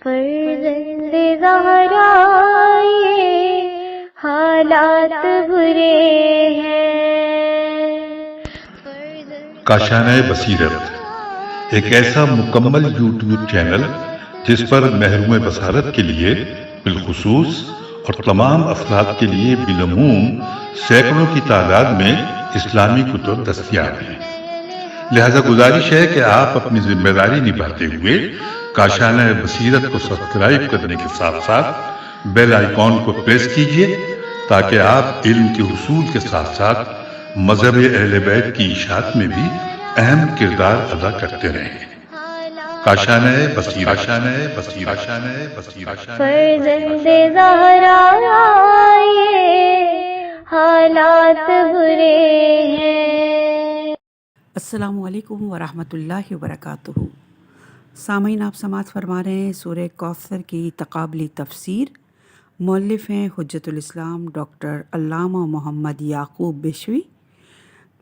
فرزند زہرا یہ حالات برے ہیں۔ کاشانۂ بصیرت ایک ایسا مکمل یوٹیوب چینل جس پر محروم بصارت کے لیے بالخصوص اور تمام افراد کے لیے بالعموم سینکڑوں کی تعداد میں اسلامی کتب دستیاب ہیں۔ لہذا گزارش ہے کہ آپ اپنی ذمہ داری نبھاتے ہوئے کاشانۂ بصیرت کو سبسکرائب کرنے کے ساتھ ساتھ بیل آئیکن کو پریس کیجیے تاکہ آپ علم کے حصول کے ساتھ ساتھ مذہب اہل بیت کی اشاعت میں بھی اہم کردار ادا کرتے رہیں۔ کاشانۂ بصیرت، کاشانۂ بصیرت، کاشانۂ بصیرت۔ فرزند زہرا یہ حالات برے ہیں۔ السلام علیکم ورحمۃ اللہ وبرکاتہ۔ سامعین، آپ سماعت فرما رہے ہیں سورہ کوثر کی تقابلی تفسیر۔ مؤلف ہیں حجت الاسلام ڈاکٹر علامہ محمد یعقوب بشوی،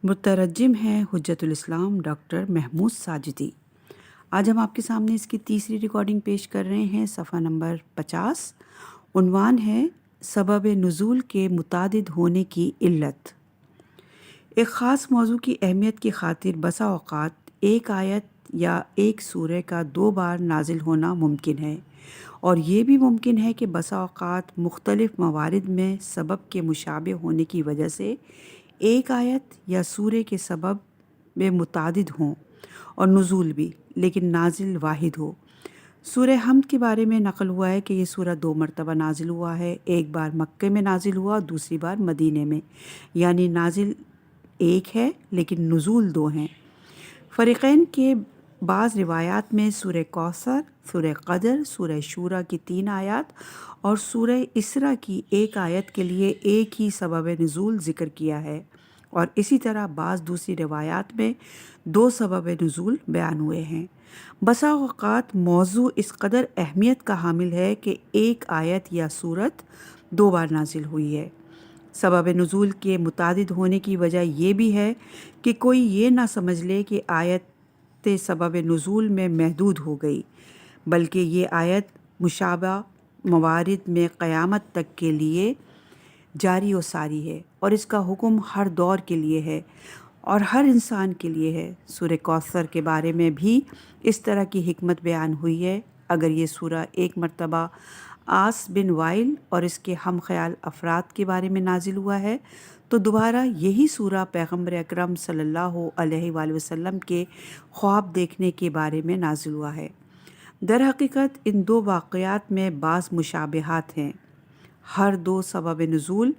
مترجم ہیں حجت الاسلام ڈاکٹر محمود ساجدی۔ آج ہم آپ کے سامنے اس کی تیسری ریکارڈنگ پیش کر رہے ہیں، صفحہ نمبر 50۔ عنوان ہے سبب نزول کے متعدد ہونے کی علت۔ ایک خاص موضوع کی اہمیت کی خاطر بسا اوقات ایک آیت یا ایک سورہ کا 2 بار نازل ہونا ممکن ہے، اور یہ بھی ممکن ہے کہ بسا اوقات مختلف موارد میں سبب کے مشابہ ہونے کی وجہ سے ایک آیت یا سورہ کے سبب میں متعدد ہوں اور نزول بھی، لیکن نازل واحد ہو۔ سورہ حمد کے بارے میں نقل ہوا ہے کہ یہ سورہ 2 مرتبہ نازل ہوا ہے، ایک بار مکہ میں نازل ہوا، دوسری بار مدینے میں، یعنی نازل ایک ہے لیکن نزول 2 ہیں۔ فریقین کے بعض روایات میں سورہ کوثر، سورہ قدر، سورہ شورى کی 3 آیات اور سورہ اسراء کی 1 آیت کے لیے ایک ہی سبب نزول ذکر کیا ہے، اور اسی طرح بعض دوسری روایات میں 2 سبب نزول بیان ہوئے ہیں۔ بسا اوقات موضوع اس قدر اہمیت کا حامل ہے کہ ایک آیت یا سورت 2 بار نازل ہوئی ہے۔ سبب نزول کے متعدد ہونے کی وجہ یہ بھی ہے کہ کوئی یہ نہ سمجھ لے کہ آیت سبب نزول میں محدود ہو گئی، بلکہ یہ آیت مشابہ موارد میں قیامت تک کے لیے جاری و ساری ہے، اور اس کا حکم ہر دور کے لیے ہے اور ہر انسان کے لیے ہے۔ سورہ کوثر کے بارے میں بھی اس طرح کی حکمت بیان ہوئی ہے۔ اگر یہ سورہ ایک مرتبہ عاص بن وائل اور اس کے ہم خیال افراد کے بارے میں نازل ہوا ہے، تو دوبارہ یہی سورہ پیغمبر اکرم صلی اللہ علیہ وآلہ وسلم کے خواب دیکھنے کے بارے میں نازل ہوا ہے۔ در حقیقت ان 2 واقعات میں بعض مشابہات ہیں۔ ہر 2 سبب نزول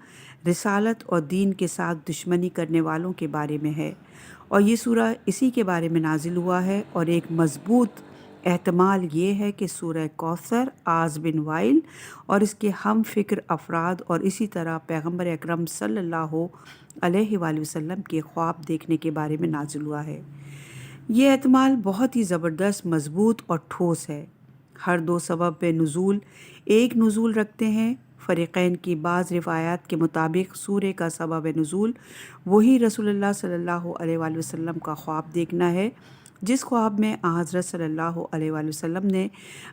رسالت اور دین کے ساتھ دشمنی کرنے والوں کے بارے میں ہے، اور یہ سورہ اسی کے بارے میں نازل ہوا ہے، اور ایک مضبوط احتمال یہ ہے کہ سورہ کوثر عاص بن وائل اور اس کے ہم فکر افراد اور اسی طرح پیغمبر اکرم صلی اللہ علیہ وآلہ وسلم کے خواب دیکھنے کے بارے میں نازل ہوا ہے۔ یہ احتمال بہت ہی زبردست، مضبوط اور ٹھوس ہے۔ ہر 2 سبب نزول ایک نزول رکھتے ہیں۔ فریقین کی بعض روایات کے مطابق سورہ کا سبب نزول وہی رسول اللہ صلی اللہ علیہ وآلہ وسلم کا خواب دیکھنا ہے، جس خواب میں حضرت صلی اللہ علیہ وآلہ وسلم نے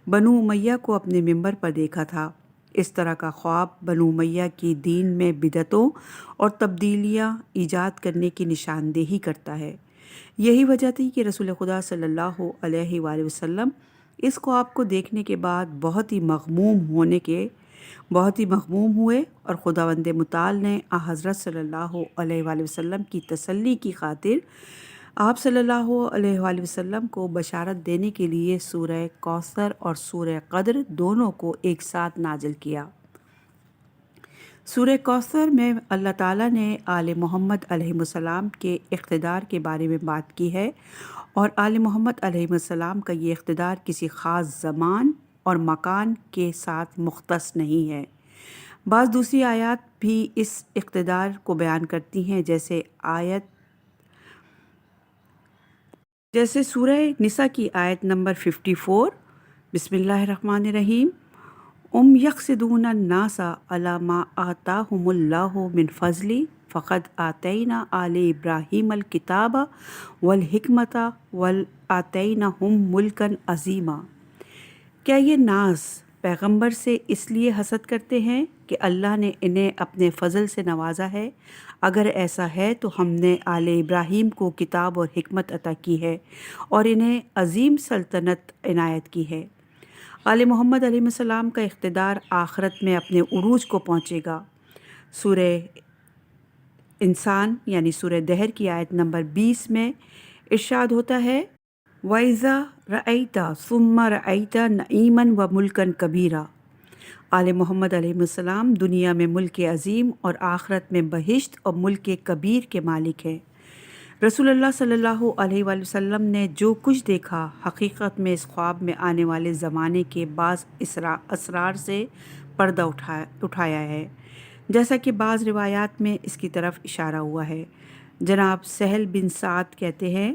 بنو امیہ کو اپنے ممبر پر دیکھا تھا۔ اس طرح کا خواب بنو امیہ کی دین میں بدعتوں اور تبدیلیاں ایجاد کرنے کی نشاندہی کرتا ہے۔ یہی وجہ تھی کہ رسول خدا صلی اللہ علیہ وآلہ وسلم اس خواب کو دیکھنے کے بعد بہت ہی مغموم ہوئے، اور خداوند متعال نے حضرت صلی اللہ علیہ وآلہ وسلم کی تسلی کی خاطر آپ صلی اللہ علیہ وآلہ وسلم کو بشارت دینے کے لیے سورہ کوثر اور سورہ قدر دونوں کو ایک ساتھ نازل کیا۔ سورہ کوثر میں اللہ تعالیٰ نے آل محمد علیہ السلام کے اقتدار کے بارے میں بات کی ہے، اور آل محمد علیہ السلام کا یہ اقتدار کسی خاص زمان اور مکان کے ساتھ مختص نہیں ہے۔ بعض دوسری آیات بھی اس اقتدار کو بیان کرتی ہیں، جیسے سورہ نساء کی آیت نمبر 54، بسم اللہ الرحمن الرحیم، یقصدون الناس علی ما آتاہم اللہ من فضل فقد آتینا آل ابراہیم الکتاب والحکمت وآتیناہم ملکا عظیما۔ کیا یہ ناز پیغمبر سے اس لیے حسد کرتے ہیں کہ اللہ نے انہیں اپنے فضل سے نوازا ہے؟ اگر ایسا ہے تو ہم نے آل ابراہیم کو کتاب اور حکمت عطا کی ہے اور انہیں عظیم سلطنت عنایت کی ہے۔ آل محمد علیہ السلام کا اقتدار آخرت میں اپنے عروج کو پہنچے گا۔ سورہ انسان یعنی سورہ دہر کی آیت نمبر 20 میں ارشاد ہوتا ہے وَإِذَا رَأَيْتَ ثُمَّ رَأَيْتَ نَعِيمًا وَمُلْكًا كَبِيرًا۔ آل محمد علیہ السلام دنیا میں ملک عظیم اور آخرت میں بہشت اور ملک کبیر کے مالک ہیں۔ رسول اللہ صلی اللہ علیہ وآلہ وسلم نے جو کچھ دیکھا حقیقت میں اس خواب میں آنے والے زمانے کے بعض اسرار سے پردہ اٹھایا ہے، جیسا کہ بعض روایات میں اس کی طرف اشارہ ہوا ہے۔ جناب سہل بن سعد کہتے ہیں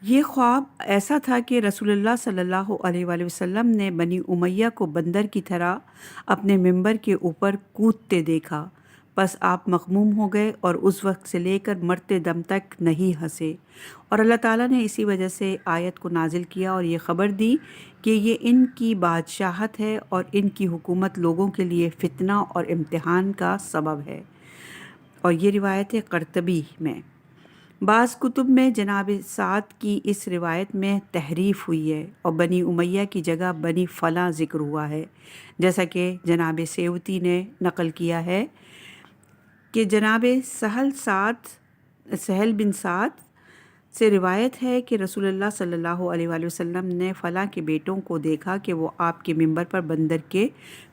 یہ خواب ایسا تھا کہ رسول اللہ صلی اللہ علیہ وآلہ وسلم نے بنی امیہ کو بندر کی طرح اپنے ممبر کے اوپر کودتے دیکھا، بس آپ مغموم ہو گئے اور اس وقت سے لے کر مرتے دم تک نہیں ہنسے، اور اللہ تعالیٰ نے اسی وجہ سے آیت کو نازل کیا اور یہ خبر دی کہ یہ ان کی بادشاہت ہے اور ان کی حکومت لوگوں کے لیے فتنہ اور امتحان کا سبب ہے۔ اور یہ روایت ہے قرطبی میں۔ بعض کتب میں جناب سعد کی اس روایت میں تحریف ہوئی ہے اور بنی امیہ کی جگہ بنی فلاں ذکر ہوا ہے، جیسا کہ جناب سیوطی نے نقل کیا ہے کہ جناب سہل بن سعد سے روایت ہے کہ رسول اللہ صلی اللہ علیہ وآلہ وسلم نے فلاں کے بیٹوں کو دیکھا کہ وہ آپ کے ممبر پر بندر کے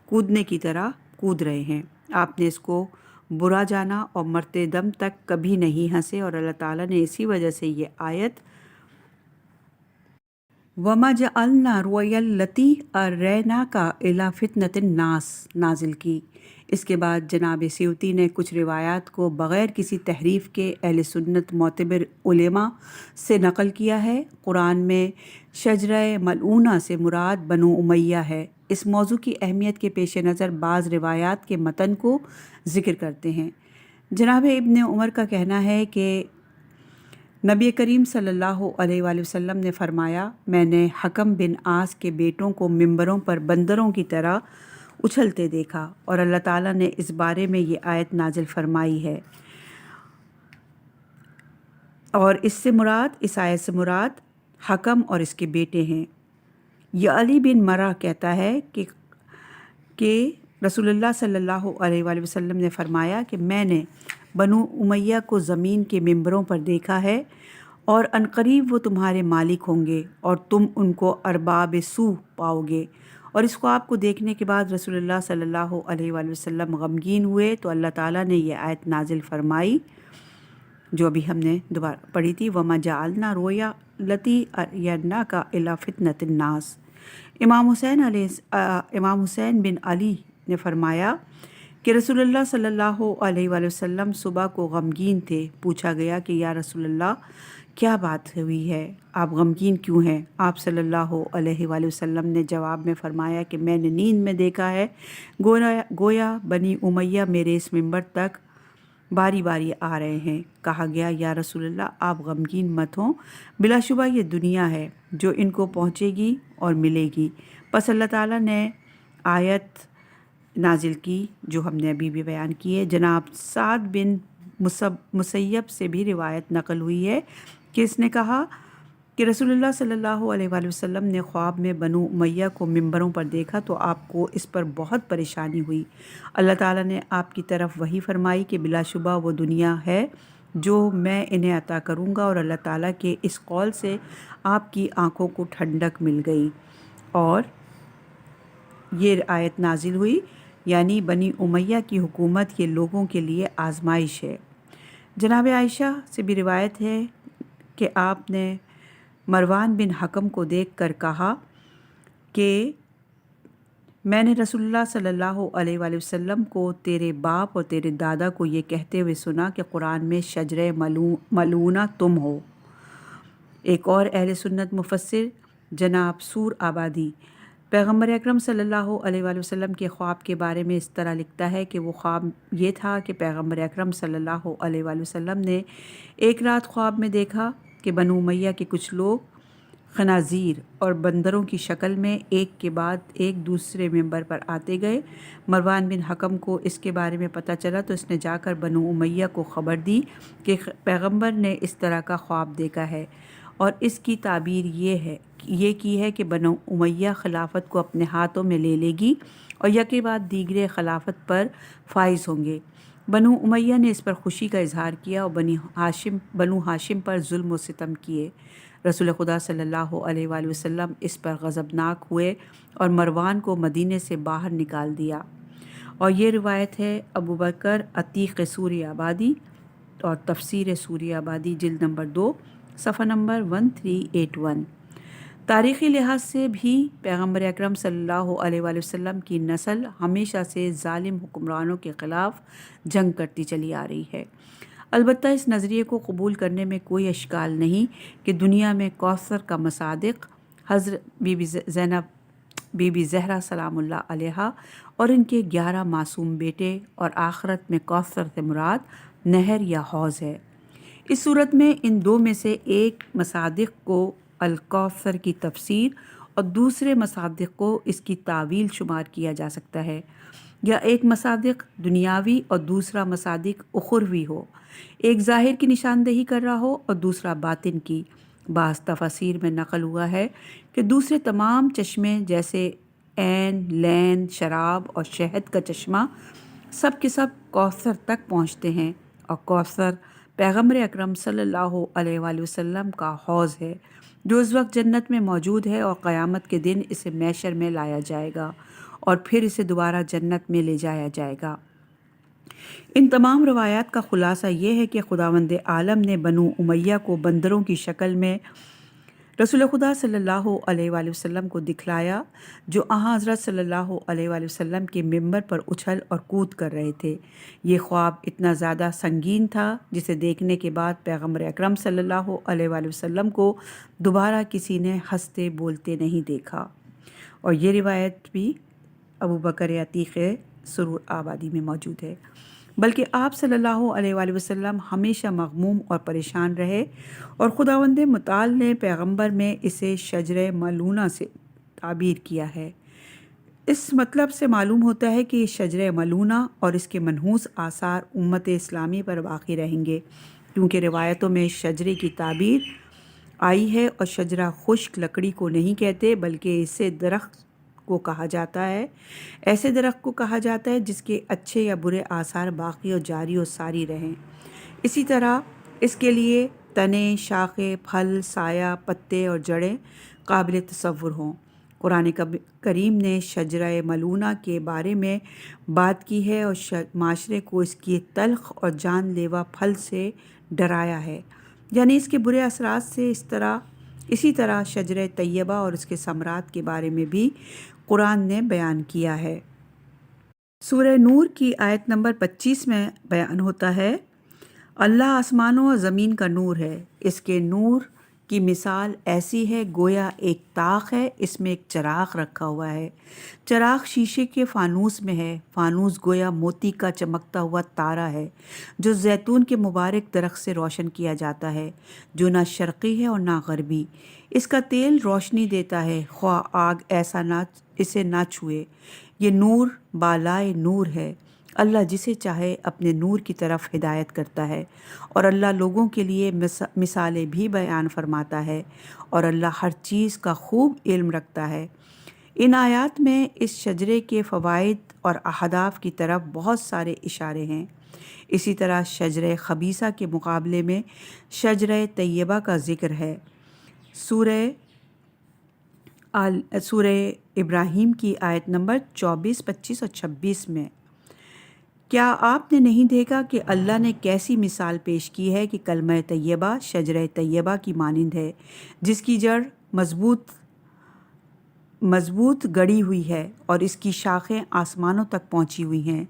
کودنے کی طرح کود رہے ہیں۔ آپ نے اس کو برا جانا اور مرتے دم تک کبھی نہیں ہنسے، اور اللہ تعالیٰ نے اسی وجہ سے یہ آیت وَمَا جَعَلْنَا رُؤْيَا الَّتِي أَرَيْنَاكَ إِلَّا فِتْنَةِ النَّاسِ نازل کی۔ اس کے بعد جناب سیوطی نے کچھ روایات کو بغیر کسی تحریف کے اہل سنت معتبر علماء سے نقل کیا ہے۔ قرآن میں شجرہ ملعونہ سے مراد بنو امیہ ہے۔ اس موضوع کی اہمیت کے پیش نظر بعض روایات کے متن کو ذکر کرتے ہیں۔ جناب ابن عمر کا کہنا ہے کہ نبی کریم صلی اللہ علیہ وآلہ وسلم نے فرمایا میں نے حکم بن عاص کے بیٹوں کو ممبروں پر بندروں کی طرح اچھلتے دیکھا، اور اللہ تعالیٰ نے اس بارے میں یہ آیت نازل فرمائی ہے، اور اس آیت سے مراد حکم اور اس کے بیٹے ہیں۔ یہ علی بن مرہ کہتا ہے کہ رسول اللہ صلی اللہ علیہ وآلہ وسلم نے فرمایا کہ میں نے بنو امیہ کو زمین کے ممبروں پر دیکھا ہے، اور عنقریب وہ تمہارے مالک ہوں گے اور تم ان کو ارباب سو پاؤ گے۔ اور اس خواب کو دیکھنے کے بعد رسول اللہ صلی اللہ علیہ وآلہ وسلم غمگین ہوئے تو اللہ تعالیٰ نے یہ آیت نازل فرمائی جو ابھی ہم نے دوبارہ پڑھی تھی، وَمَا جَعَلْنَا رُؤْيَا الَّتِي أَرَيْنَاكَ إِلَّا فِتْنَةِ النَّاسِ۔ امام حسین بن علی نے فرمایا کہ رسول اللہ صلی اللہ علیہ وآلہ وسلم صبح کو غمگین تھے۔ پوچھا گیا کہ یا رسول اللہ کیا بات ہوئی ہے، آپ غمگین کیوں ہیں؟ آپ صلی اللہ علیہ وآلہ وسلم نے جواب میں فرمایا کہ میں نے نیند میں دیکھا ہے گویا بنی امیہ میرے اس ممبر تک باری باری آ رہے ہیں۔ کہا گیا یا رسول اللہ آپ غمگین مت ہوں، بلا شبہ یہ دنیا ہے جو ان کو پہنچے گی اور ملے گی۔ پس اللہ تعالیٰ نے آیت نازل کی جو ہم نے ابھی بھی بیان کی ہے۔ جناب سعد بن مسیب سے بھی روایت نقل ہوئی ہے کہ اس نے کہا کہ رسول اللہ صلی اللہ علیہ وآلہ وسلم نے خواب میں بنو امیہ کو ممبروں پر دیکھا تو آپ کو اس پر بہت پریشانی ہوئی۔ اللہ تعالیٰ نے آپ کی طرف وحی فرمائی کہ بلا شبہ وہ دنیا ہے جو میں انہیں عطا کروں گا، اور اللہ تعالیٰ کے اس قول سے آپ کی آنکھوں کو ٹھنڈک مل گئی اور یہ آیت نازل ہوئی، یعنی بنی امیہ کی حکومت یہ لوگوں کے لیے آزمائش ہے۔ جناب عائشہ سے بھی روایت ہے کہ آپ نے مروان بن حکم کو دیکھ کر کہا کہ میں نے رسول اللہ صلی اللہ علیہ وآلہ وسلم کو تیرے باپ اور تیرے دادا کو یہ کہتے ہوئے سنا کہ قرآن میں شجرہ ملعونہ تم ہو۔ ایک اور اہل سنت مفسر جناب سور آبادی پیغمبر اکرم صلی اللہ علیہ وآلہ وسلم کے خواب کے بارے میں اس طرح لکھتا ہے کہ وہ خواب یہ تھا کہ پیغمبر اکرم صلی اللہ علیہ وآلہ وسلم نے ایک رات خواب میں دیکھا کہ بنو امیہ کے کچھ لوگ خنازیر اور بندروں کی شکل میں ایک کے بعد ایک دوسرے ممبر پر آتے گئے۔ مروان بن حکم کو اس کے بارے میں پتہ چلا تو اس نے جا کر بنو امیہ کو خبر دی کہ پیغمبر نے اس طرح کا خواب دیکھا ہے، اور اس کی تعبیر یہ کی ہے کہ بنو امیہ خلافت کو اپنے ہاتھوں میں لے لے گی اور یکے بعد دیگرے خلافت پر فائز ہوں گے۔ بنو امیہ نے اس پر خوشی کا اظہار کیا اور بنو ہاشم پر ظلم و ستم کیے۔ رسول خدا صلی اللہ علیہ وآلہ وسلم اس پر غضبناک ہوئے اور مروان کو مدینے سے باہر نکال دیا۔ اور یہ روایت ہے ابو بکر عتیق سوری آبادی اور تفسیر سوری آبادی جلد نمبر 2 صفحہ نمبر 1381۔ تاریخی لحاظ سے بھی پیغمبر اکرم صلی اللہ علیہ وآلہ وسلم کی نسل ہمیشہ سے ظالم حکمرانوں کے خلاف جنگ کرتی چلی آ رہی ہے۔ البتہ اس نظریے کو قبول کرنے میں کوئی اشکال نہیں کہ دنیا میں کوثر کا مصادق حضرت بی بی زہرا سلام اللہ علیہا اور ان کے 11 معصوم بیٹے، اور آخرت میں کوثر سے مراد نہر یا حوض ہے۔ اس صورت میں ان دو میں سے ایک مصادق کو الکوثر کی تفسیر اور دوسرے مصادق کو اس کی تعویل شمار کیا جا سکتا ہے، یا ایک مصادق دنیاوی اور دوسرا مصادق اخروی ہو، ایک ظاہر کی نشاندہی کر رہا ہو اور دوسرا باطن کی۔ بعض تفاسیر میں نقل ہوا ہے کہ دوسرے تمام چشمے جیسے عین، لین، شراب اور شہد کا چشمہ سب کے سب کوثر تک پہنچتے ہیں، اور کوثر پیغمبر اکرم صلی اللہ علیہ وآلہ وسلم کا حوض ہے جو اس وقت جنت میں موجود ہے، اور قیامت کے دن اسے محشر میں لایا جائے گا اور پھر اسے دوبارہ جنت میں لے جایا جائے گا۔ ان تمام روایات کا خلاصہ یہ ہے کہ خداوند عالم نے بنو امیہ کو بندروں کی شکل میں رسول خدا صلی اللہ علیہ وآلہ وسلم کو دکھلایا، جو حضرت صلی اللہ علیہ وآلہ وسلم کے ممبر پر اچھل اور کود کر رہے تھے۔ یہ خواب اتنا زیادہ سنگین تھا جسے دیکھنے کے بعد پیغمبر اکرم صلی اللہ علیہ وآلہ وسلم کو دوبارہ کسی نے ہنستے بولتے نہیں دیکھا، اور یہ روایت بھی ابو بکر عتیق سرور آبادی میں موجود ہے۔ بلکہ آپ صلی اللہ علیہ وآلہ وسلم ہمیشہ مغموم اور پریشان رہے، اور خداوند متعال نے پیغمبر میں اسے شجرہ ملونہ سے تعبیر کیا ہے۔ اس مطلب سے معلوم ہوتا ہے کہ یہ شجرہ ملونہ اور اس کے منحوس آثار امت اسلامی پر باقی رہیں گے، کیونکہ روایتوں میں شجرے کی تعبیر آئی ہے، اور شجرہ خشک لکڑی کو نہیں کہتے بلکہ اسے درخت کو کہا جاتا ہے۔ ایسے درخت کو کہا جاتا ہے جس کے اچھے یا برے آثار باقی اور جاری و ساری رہیں۔ اسی طرح اس کے لیے تنے، شاخیں، پھل، سایہ، پتے اور جڑیں قابل تصور ہوں۔ قرآن کریم نے شجرہ ملونہ کے بارے میں بات کی ہے اور معاشرے کو اس کی تلخ اور جان لیوا پھل سے ڈرایا ہے، یعنی اس کے برے اثرات سے۔ اسی طرح شجرہ طیبہ اور اس کے ثمرات کے بارے میں بھی قرآن نے بیان کیا ہے۔ سورہ نور کی آیت نمبر 25 میں بیان ہوتا ہے، اللہ آسمانوں اور زمین کا نور ہے، اس کے نور کی مثال ایسی ہے گویا ایک طاق ہے، اس میں ایک چراغ رکھا ہوا ہے، چراغ شیشے کے فانوس میں ہے، فانوس گویا موتی کا چمکتا ہوا تارا ہے جو زیتون کے مبارک درخت سے روشن کیا جاتا ہے، جو نہ شرقی ہے اور نہ غربی۔ اس کا تیل روشنی دیتا ہے، خواہ آگ اسے نہ چھوئے۔ یہ نور بالائے نور ہے، اللہ جسے چاہے اپنے نور کی طرف ہدایت کرتا ہے، اور اللہ لوگوں کے لیے مثالیں بھی بیان فرماتا ہے، اور اللہ ہر چیز کا خوب علم رکھتا ہے۔ ان آیات میں اس شجرے کے فوائد اور اہداف کی طرف بہت سارے اشارے ہیں۔ اسی طرح شجرہ خبیثہ کے مقابلے میں شجرہ طیبہ کا ذکر ہے۔ سورہ ابراہیم کی آیت نمبر 24، 25 اور 26 میں، کیا آپ نے نہیں دیکھا کہ اللہ نے کیسی مثال پیش کی ہے کہ کلمہ طیبہ شجرہ طیبہ کی مانند ہے، جس کی جڑ مضبوط گڑی ہوئی ہے اور اس کی شاخیں آسمانوں تک پہنچی ہوئی ہیں۔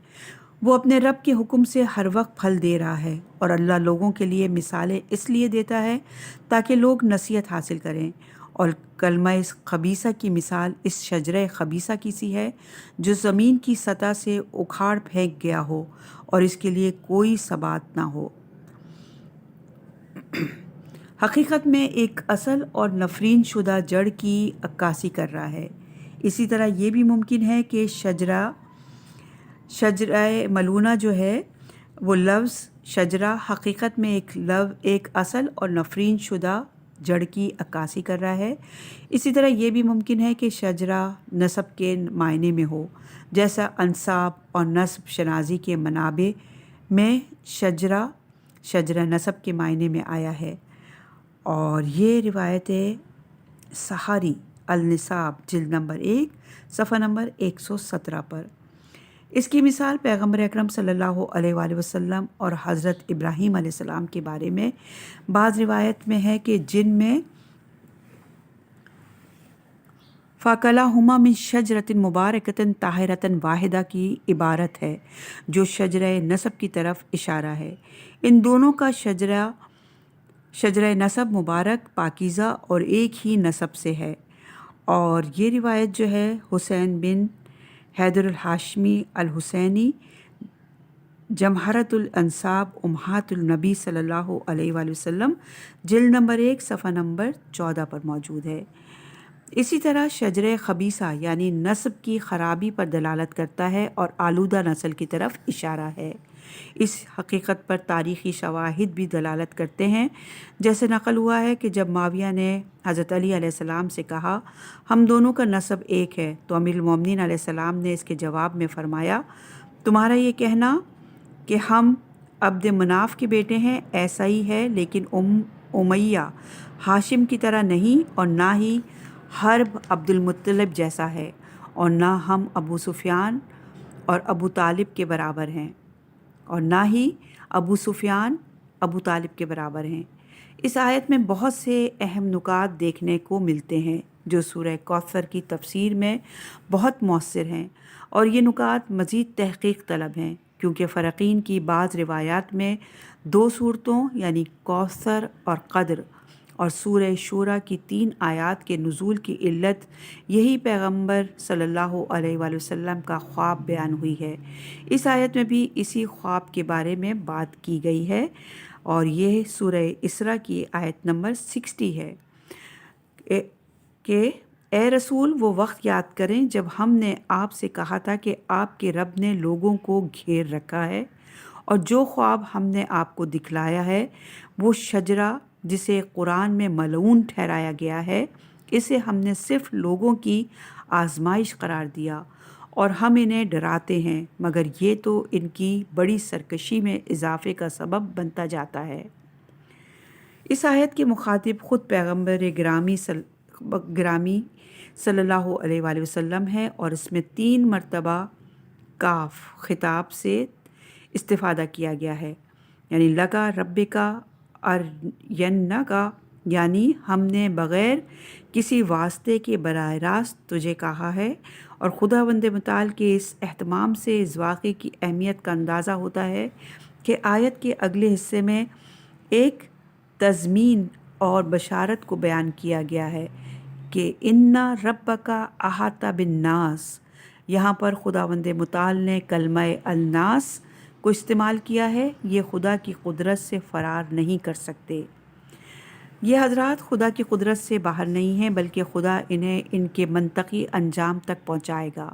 وہ اپنے رب کے حکم سے ہر وقت پھل دے رہا ہے، اور اللہ لوگوں کے لیے مثالیں اس لیے دیتا ہے تاکہ لوگ نصیحت حاصل کریں۔ اور کلمہ خبیثہ کی مثال اس شجرہ خبیثہ کی سی ہے جو زمین کی سطح سے اکھاڑ پھینک گیا ہو اور اس کے لیے کوئی ثبات نہ ہو۔ حقیقت میں ایک اصل اور نفرین شدہ جڑ کی عکاسی کر رہا ہے۔ اسی طرح یہ بھی ممکن ہے کہ شجرہ ملونہ جو ہے وہ لفظ شجرہ حقیقت میں ایک اصل اور نفرین شدہ جڑ کی عکاسی کر رہا ہے۔ اسی طرح یہ بھی ممکن ہے کہ شجرہ نسب کے معنی میں ہو، جیسا انساب اور نسب شناسی کے منابع میں شجرہ نسب کے معنی میں آیا ہے، اور یہ روایت سحاری النساب جلد نمبر 1 صفحہ نمبر 117 پر۔ اس کی مثال پیغمبر اکرم صلی اللہ علیہ وآلہ وسلم اور حضرت ابراہیم علیہ السلام کے بارے میں بعض روایت میں ہے کہ جن میں فَأَكَلَاهُمَا مِن شَجْرَةٍ مُبَارَكَةٍ طَاهِرَةٍ واحدہ کی عبارت ہے، جو شجرہ نسب کی طرف اشارہ ہے۔ ان دونوں کا شجرہ نسب مبارک، پاکیزہ اور ایک ہی نسب سے ہے، اور یہ روایت جو ہے حسین بن حیدر الہاشمی الحسینی جمہرۃ الانساب امہات النبی صلی اللہ علیہ وآلہ وسلم جلد نمبر 1 صفحہ نمبر 14 پر موجود ہے۔ اسی طرح شجرہ خبیثہ یعنی نسب کی خرابی پر دلالت کرتا ہے اور آلودہ نسل کی طرف اشارہ ہے۔ اس حقیقت پر تاریخی شواہد بھی دلالت کرتے ہیں، جیسے نقل ہوا ہے کہ جب معاویہ نے حضرت علی علیہ السلام سے کہا ہم دونوں کا نسب ایک ہے، تو امیر المومنین علیہ السلام نے اس کے جواب میں فرمایا تمہارا یہ کہنا کہ ہم عبد مناف کے بیٹے ہیں ایسا ہی ہے، لیکن امیہ ہاشم کی طرح نہیں، اور نہ ہی حرب عبد المطلب جیسا ہے، اور نہ ہم ابو سفیان اور ابو طالب کے برابر ہیں، ابو طالب کے برابر ہیں۔ اس آیت میں بہت سے اہم نکات دیکھنے کو ملتے ہیں جو سورہ کوثر کی تفسیر میں بہت مؤثر ہیں، اور یہ نکات مزید تحقیق طلب ہیں، کیونکہ فرقین کی بعض روایات میں 2 صورتوں یعنی کوثر اور قدر اور سورہ شورى کی 3 آیات کے نزول کی علت یہی پیغمبر صلی اللہ علیہ وآلہ وسلم کا خواب بیان ہوئی ہے۔ اس آیت میں بھی اسی خواب کے بارے میں بات کی گئی ہے، اور یہ سورہ اسراء کی آیت نمبر 60 ہے کہ اے رسول وہ وقت یاد کریں جب ہم نے آپ سے کہا تھا کہ آپ کے رب نے لوگوں کو گھیر رکھا ہے، اور جو خواب ہم نے آپ کو دکھلایا ہے وہ شجرہ جسے قرآن میں ملعون ٹھہرایا گیا ہے، اسے ہم نے صرف لوگوں کی آزمائش قرار دیا، اور ہم انہیں ڈراتے ہیں، مگر یہ تو ان کی بڑی سرکشی میں اضافے کا سبب بنتا جاتا ہے۔ اس آیت کے مخاطب خود پیغمبر گرامی صلی اللہ علیہ وآلہ وسلم ہے، اور اس میں 3 مرتبہ کاف خطاب سے استفادہ کیا گیا ہے، یعنی لگا ربکا ارینکا، یعنی ہم نے بغیر کسی واسطے کے براہ راست تجھے کہا ہے، اور خداوند متعال کے اس اہتمام سے اس واقعے کی اہمیت کا اندازہ ہوتا ہے کہ آیت کے اگلے حصے میں ایک تضمین اور بشارت کو بیان کیا گیا ہے کہ اِنَّ رَبَّكَ أَحَاطَ بِالنَّاسِ۔ یہاں پر خداوند متعال نے کلمہ الناس کو استعمال کیا ہے، یہ خدا کی قدرت سے فرار نہیں کر سکتے۔ یہ حضرات خدا کی قدرت سے باہر نہیں ہیں، بلکہ خدا انہیں ان کے منطقی انجام تک پہنچائے گا۔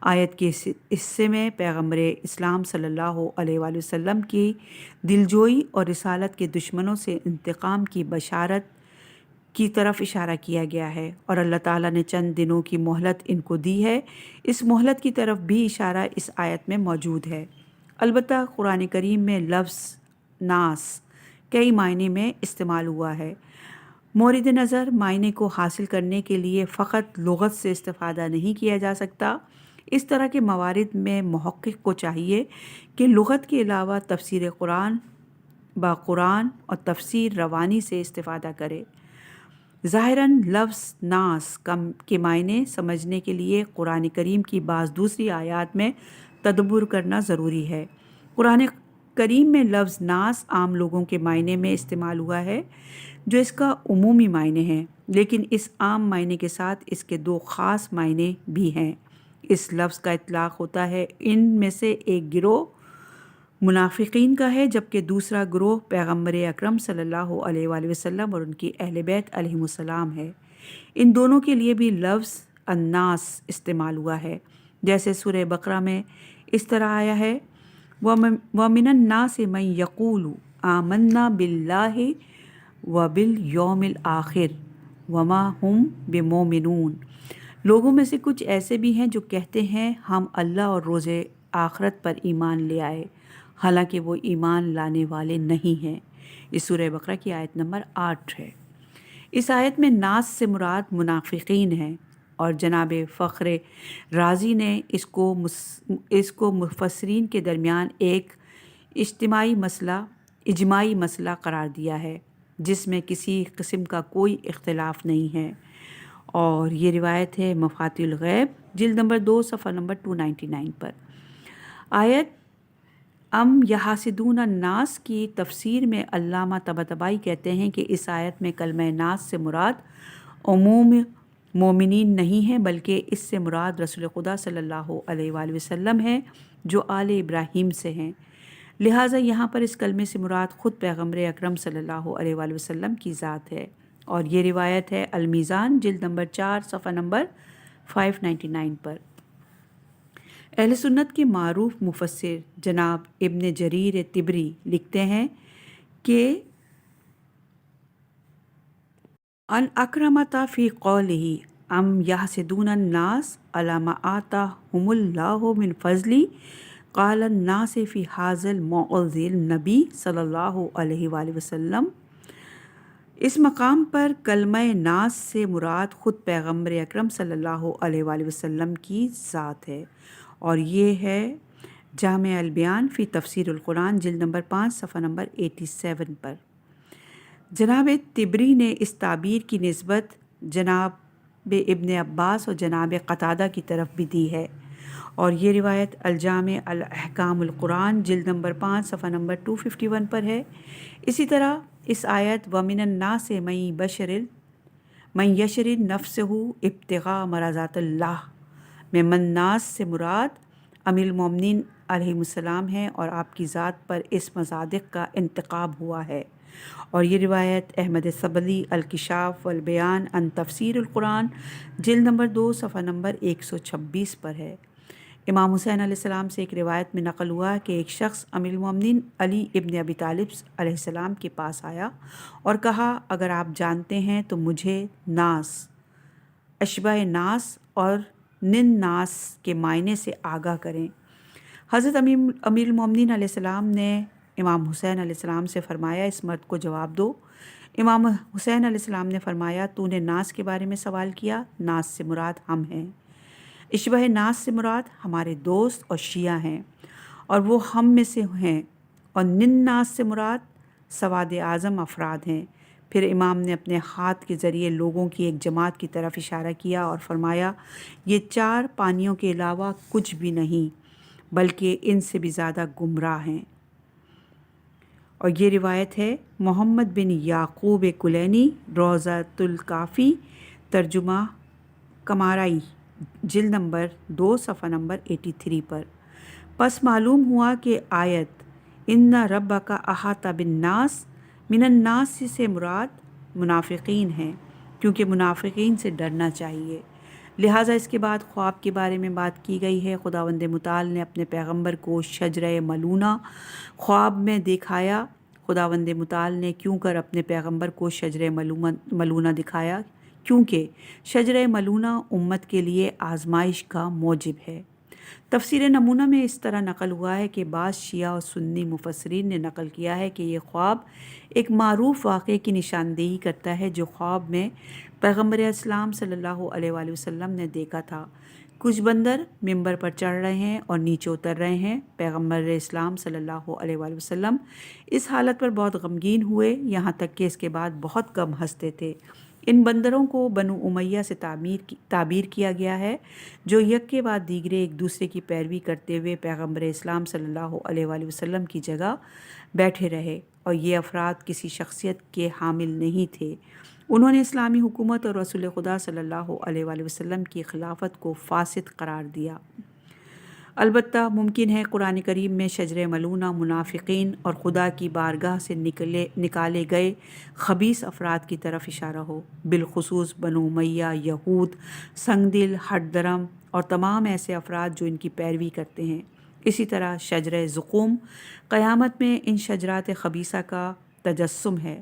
آیت کے حصے میں پیغمبر اسلام صلی اللہ علیہ وآلہ وسلم کی دلجوئی اور رسالت کے دشمنوں سے انتقام کی بشارت کی طرف اشارہ کیا گیا ہے، اور اللہ تعالیٰ نے چند دنوں کی مہلت ان کو دی ہے۔ اس مہلت کی طرف بھی اشارہ اس آیت میں موجود ہے۔ البتہ قرآن کریم میں لفظ ناس کئی معنی میں استعمال ہوا ہے۔ مورد نظر معنی کو حاصل کرنے کے لیے فقط لغت سے استفادہ نہیں کیا جا سکتا۔ اس طرح کے موارد میں محقق کو چاہیے کہ لغت کے علاوہ تفسیر قرآن با قرآن اور تفسیر روانی سے استفادہ کرے۔ ظاہراً لفظ ناس کے معنی سمجھنے کے لیے قرآن کریم کی بعض دوسری آیات میں تدبر کرنا ضروری ہے۔ قرآن کریم میں لفظ ناس عام لوگوں کے معنی میں استعمال ہوا ہے، جو اس کا عمومی معنی ہے، لیکن اس عام معنی کے ساتھ اس کے 2 خاص معنی بھی ہیں۔ اس لفظ کا اطلاق ہوتا ہے ان میں سے ایک گروہ منافقین کا ہے، جبکہ دوسرا گروہ پیغمبر اکرم صلی اللہ علیہ وآلہ وسلم اور ان کی اہل بیت علیہم السلام ہے۔ ان دونوں کے لیے بھی لفظ الناس استعمال ہوا ہے، جیسے سورہ بقرہ میں اس طرح آیا ہے وَمِنَ النَّاسِ مَن يَقُولُ آمَنَّا بِاللَّهِ وَبِالْيَوْمِ الْآخِرِ وَمَا هُمْ بِمُؤْمِنُونَ۔ لوگوں میں سے کچھ ایسے بھی ہیں جو کہتے ہیں ہم اللہ اور روز آخرت پر ایمان لے آئے، حالانکہ وہ ایمان لانے والے نہیں ہیں۔ اس سورہ بقرہ کی آیت نمبر 8 ہے۔ اس آیت میں ناس سے مراد منافقین ہیں، اور جناب فخر رازی نے اس کو مفسرین کے درمیان ایک اجماعی مسئلہ قرار دیا ہے جس میں کسی قسم کا کوئی اختلاف نہیں ہے، اور یہ روایت ہے مفاتیح الغیب جلد نمبر 2 صفحہ نمبر 299 پر۔ آیت ام یحاسدون الناس کی تفسیر میں علامہ طباطبائی کہتے ہیں کہ اس آیت میں کلمہ ناس سے مراد عموم مومنین نہیں ہیں، بلکہ اس سے مراد رسول خدا صلی اللہ علیہ وآلہ وسلم ہیں جو آل ابراہیم سے ہیں، لہٰذا یہاں پر اس کلمے سے مراد خود پیغمبر اکرم صلی اللہ علیہ وآلہ وسلم کی ذات ہے، اور یہ روایت ہے المیزان جلد نمبر 4 صفحہ نمبر 599 پر۔ اہل سنت کے معروف مفسر جناب ابن جریر طبری لکھتے ہیں کہ ان اکرمۃ فی قولہ ام یحسدون الناس علی ما آتاہم اللہ من فضلی قال الناس فی ھذا الموضع النبی صلی اللہ علیہ وآلہ وسلم۔ اس مقام پر کلمہ ناس سے مراد خود پیغمبر اکرم صلی اللہ علیہ وآلہ وسلم کی ذات ہے، اور یہ ہے جامع البیان فی تفسیر القرآن جلد نمبر 5 صفحہ نمبر 87 پر۔ جناب طبری نے اس تعبیر کی نسبت جناب ابن عباس اور جناب قتادہ کی طرف بھی دی ہے، اور یہ روایت الجامع الاحکام القرآن جلد نمبر 5 صفحہ نمبر 251 پر ہے۔ اسی طرح اس آیت وَمِنَ النَّاسِ مَن یشری نفسہ ابتغاء مرضات اللہ میں من ناس سے مراد امیر المومنین علیہ السلام ہیں، اور آپ کی ذات پر اس مصادق کا انتخاب ہوا ہے، اور یہ روایت احمد سبلی الکشاف والبیان عن تفسیر القرآن جلد نمبر 2 صفحہ نمبر 126 پر ہے۔ امام حسین علیہ السلام سے ایک روایت میں نقل ہوا کہ ایک شخص امیر المومنین علی ابن ابی طالب علیہ السلام کے پاس آیا اور کہا اگر آپ جانتے ہیں تو مجھے ناس، اشباہ ناس اور نن ناس کے معنی سے آگاہ کریں۔ حضرت امیر المومنین علیہ السلام نے امام حسین علیہ السلام سے فرمایا اس مرد کو جواب دو۔ امام حسین علیہ السلام نے فرمایا تو نے ناس کے بارے میں سوال کیا، ناس سے مراد ہم ہیں، اشبہ ناس سے مراد ہمارے دوست اور شیعہ ہیں اور وہ ہم میں سے ہیں، اور نن ناس سے مراد سواد اعظم افراد ہیں۔ پھر امام نے اپنے ہاتھ کے ذریعے لوگوں کی ایک جماعت کی طرف اشارہ کیا اور فرمایا یہ 4 پانیوں کے علاوہ کچھ بھی نہیں بلکہ ان سے بھی زیادہ گمراہ ہیں۔ اور یہ روایت ہے محمد بن یعقوب کلینی روضۃ الکافی ترجمہ کمارائی جلد نمبر 2 صفحہ نمبر 83 پر۔ پس معلوم ہوا کہ آیت ان ربک احاط بالناس من الناس سے مراد منافقین ہیں، کیونکہ منافقین سے ڈرنا چاہیے، لہٰذا اس کے بعد خواب کے بارے میں بات کی گئی ہے۔ خداوند متعال نے اپنے پیغمبر کو شجرہ ملونہ خواب میں دکھایا۔ خداوند متعال نے کیوں کر اپنے پیغمبر کو شجرہ ملونہ دکھایا؟ کیونکہ شجرہ ملونہ امت کے لیے آزمائش کا موجب ہے۔ تفسیر نمونہ میں اس طرح نقل ہوا ہے کہ بعض شیعہ اور سنی مفسرین نے نقل کیا ہے کہ یہ خواب ایک معروف واقعے کی نشاندہی کرتا ہے جو خواب میں پیغمبر اسلام صلی اللہ علیہ وآلہ وسلم نے دیکھا تھا۔ کچھ بندر ممبر پر چڑھ رہے ہیں اور نیچے اتر رہے ہیں۔ پیغمبر اسلام صلی اللہ علیہ وآلہ وسلم اس حالت پر بہت غمگین ہوئے، یہاں تک کہ اس کے بعد بہت کم ہنستے تھے۔ ان بندروں کو بنو امیہ سے تعبیر کیا گیا ہے جو یک کے بعد دیگرے ایک دوسرے کی پیروی کرتے ہوئے پیغمبر اسلام صلی اللہ علیہ وآلہ وسلم کی جگہ بیٹھے رہے، اور یہ افراد کسی شخصیت کے حامل نہیں تھے۔ انہوں نے اسلامی حکومت اور رسول خدا صلی اللہ علیہ وآلہ وسلم کی خلافت کو فاسد قرار دیا۔ البتہ ممکن ہے قرآن کریم میں شجر ملونہ منافقین اور خدا کی بارگاہ سے نکالے گئے خبیث افراد کی طرف اشارہ ہو، بالخصوص بنو امیہ، یہود، سنگ دل، ہٹ درم اور تمام ایسے افراد جو ان کی پیروی کرتے ہیں۔ اسی طرح شجر زقوم قیامت میں ان شجرات خبیثہ کا تجسم ہے۔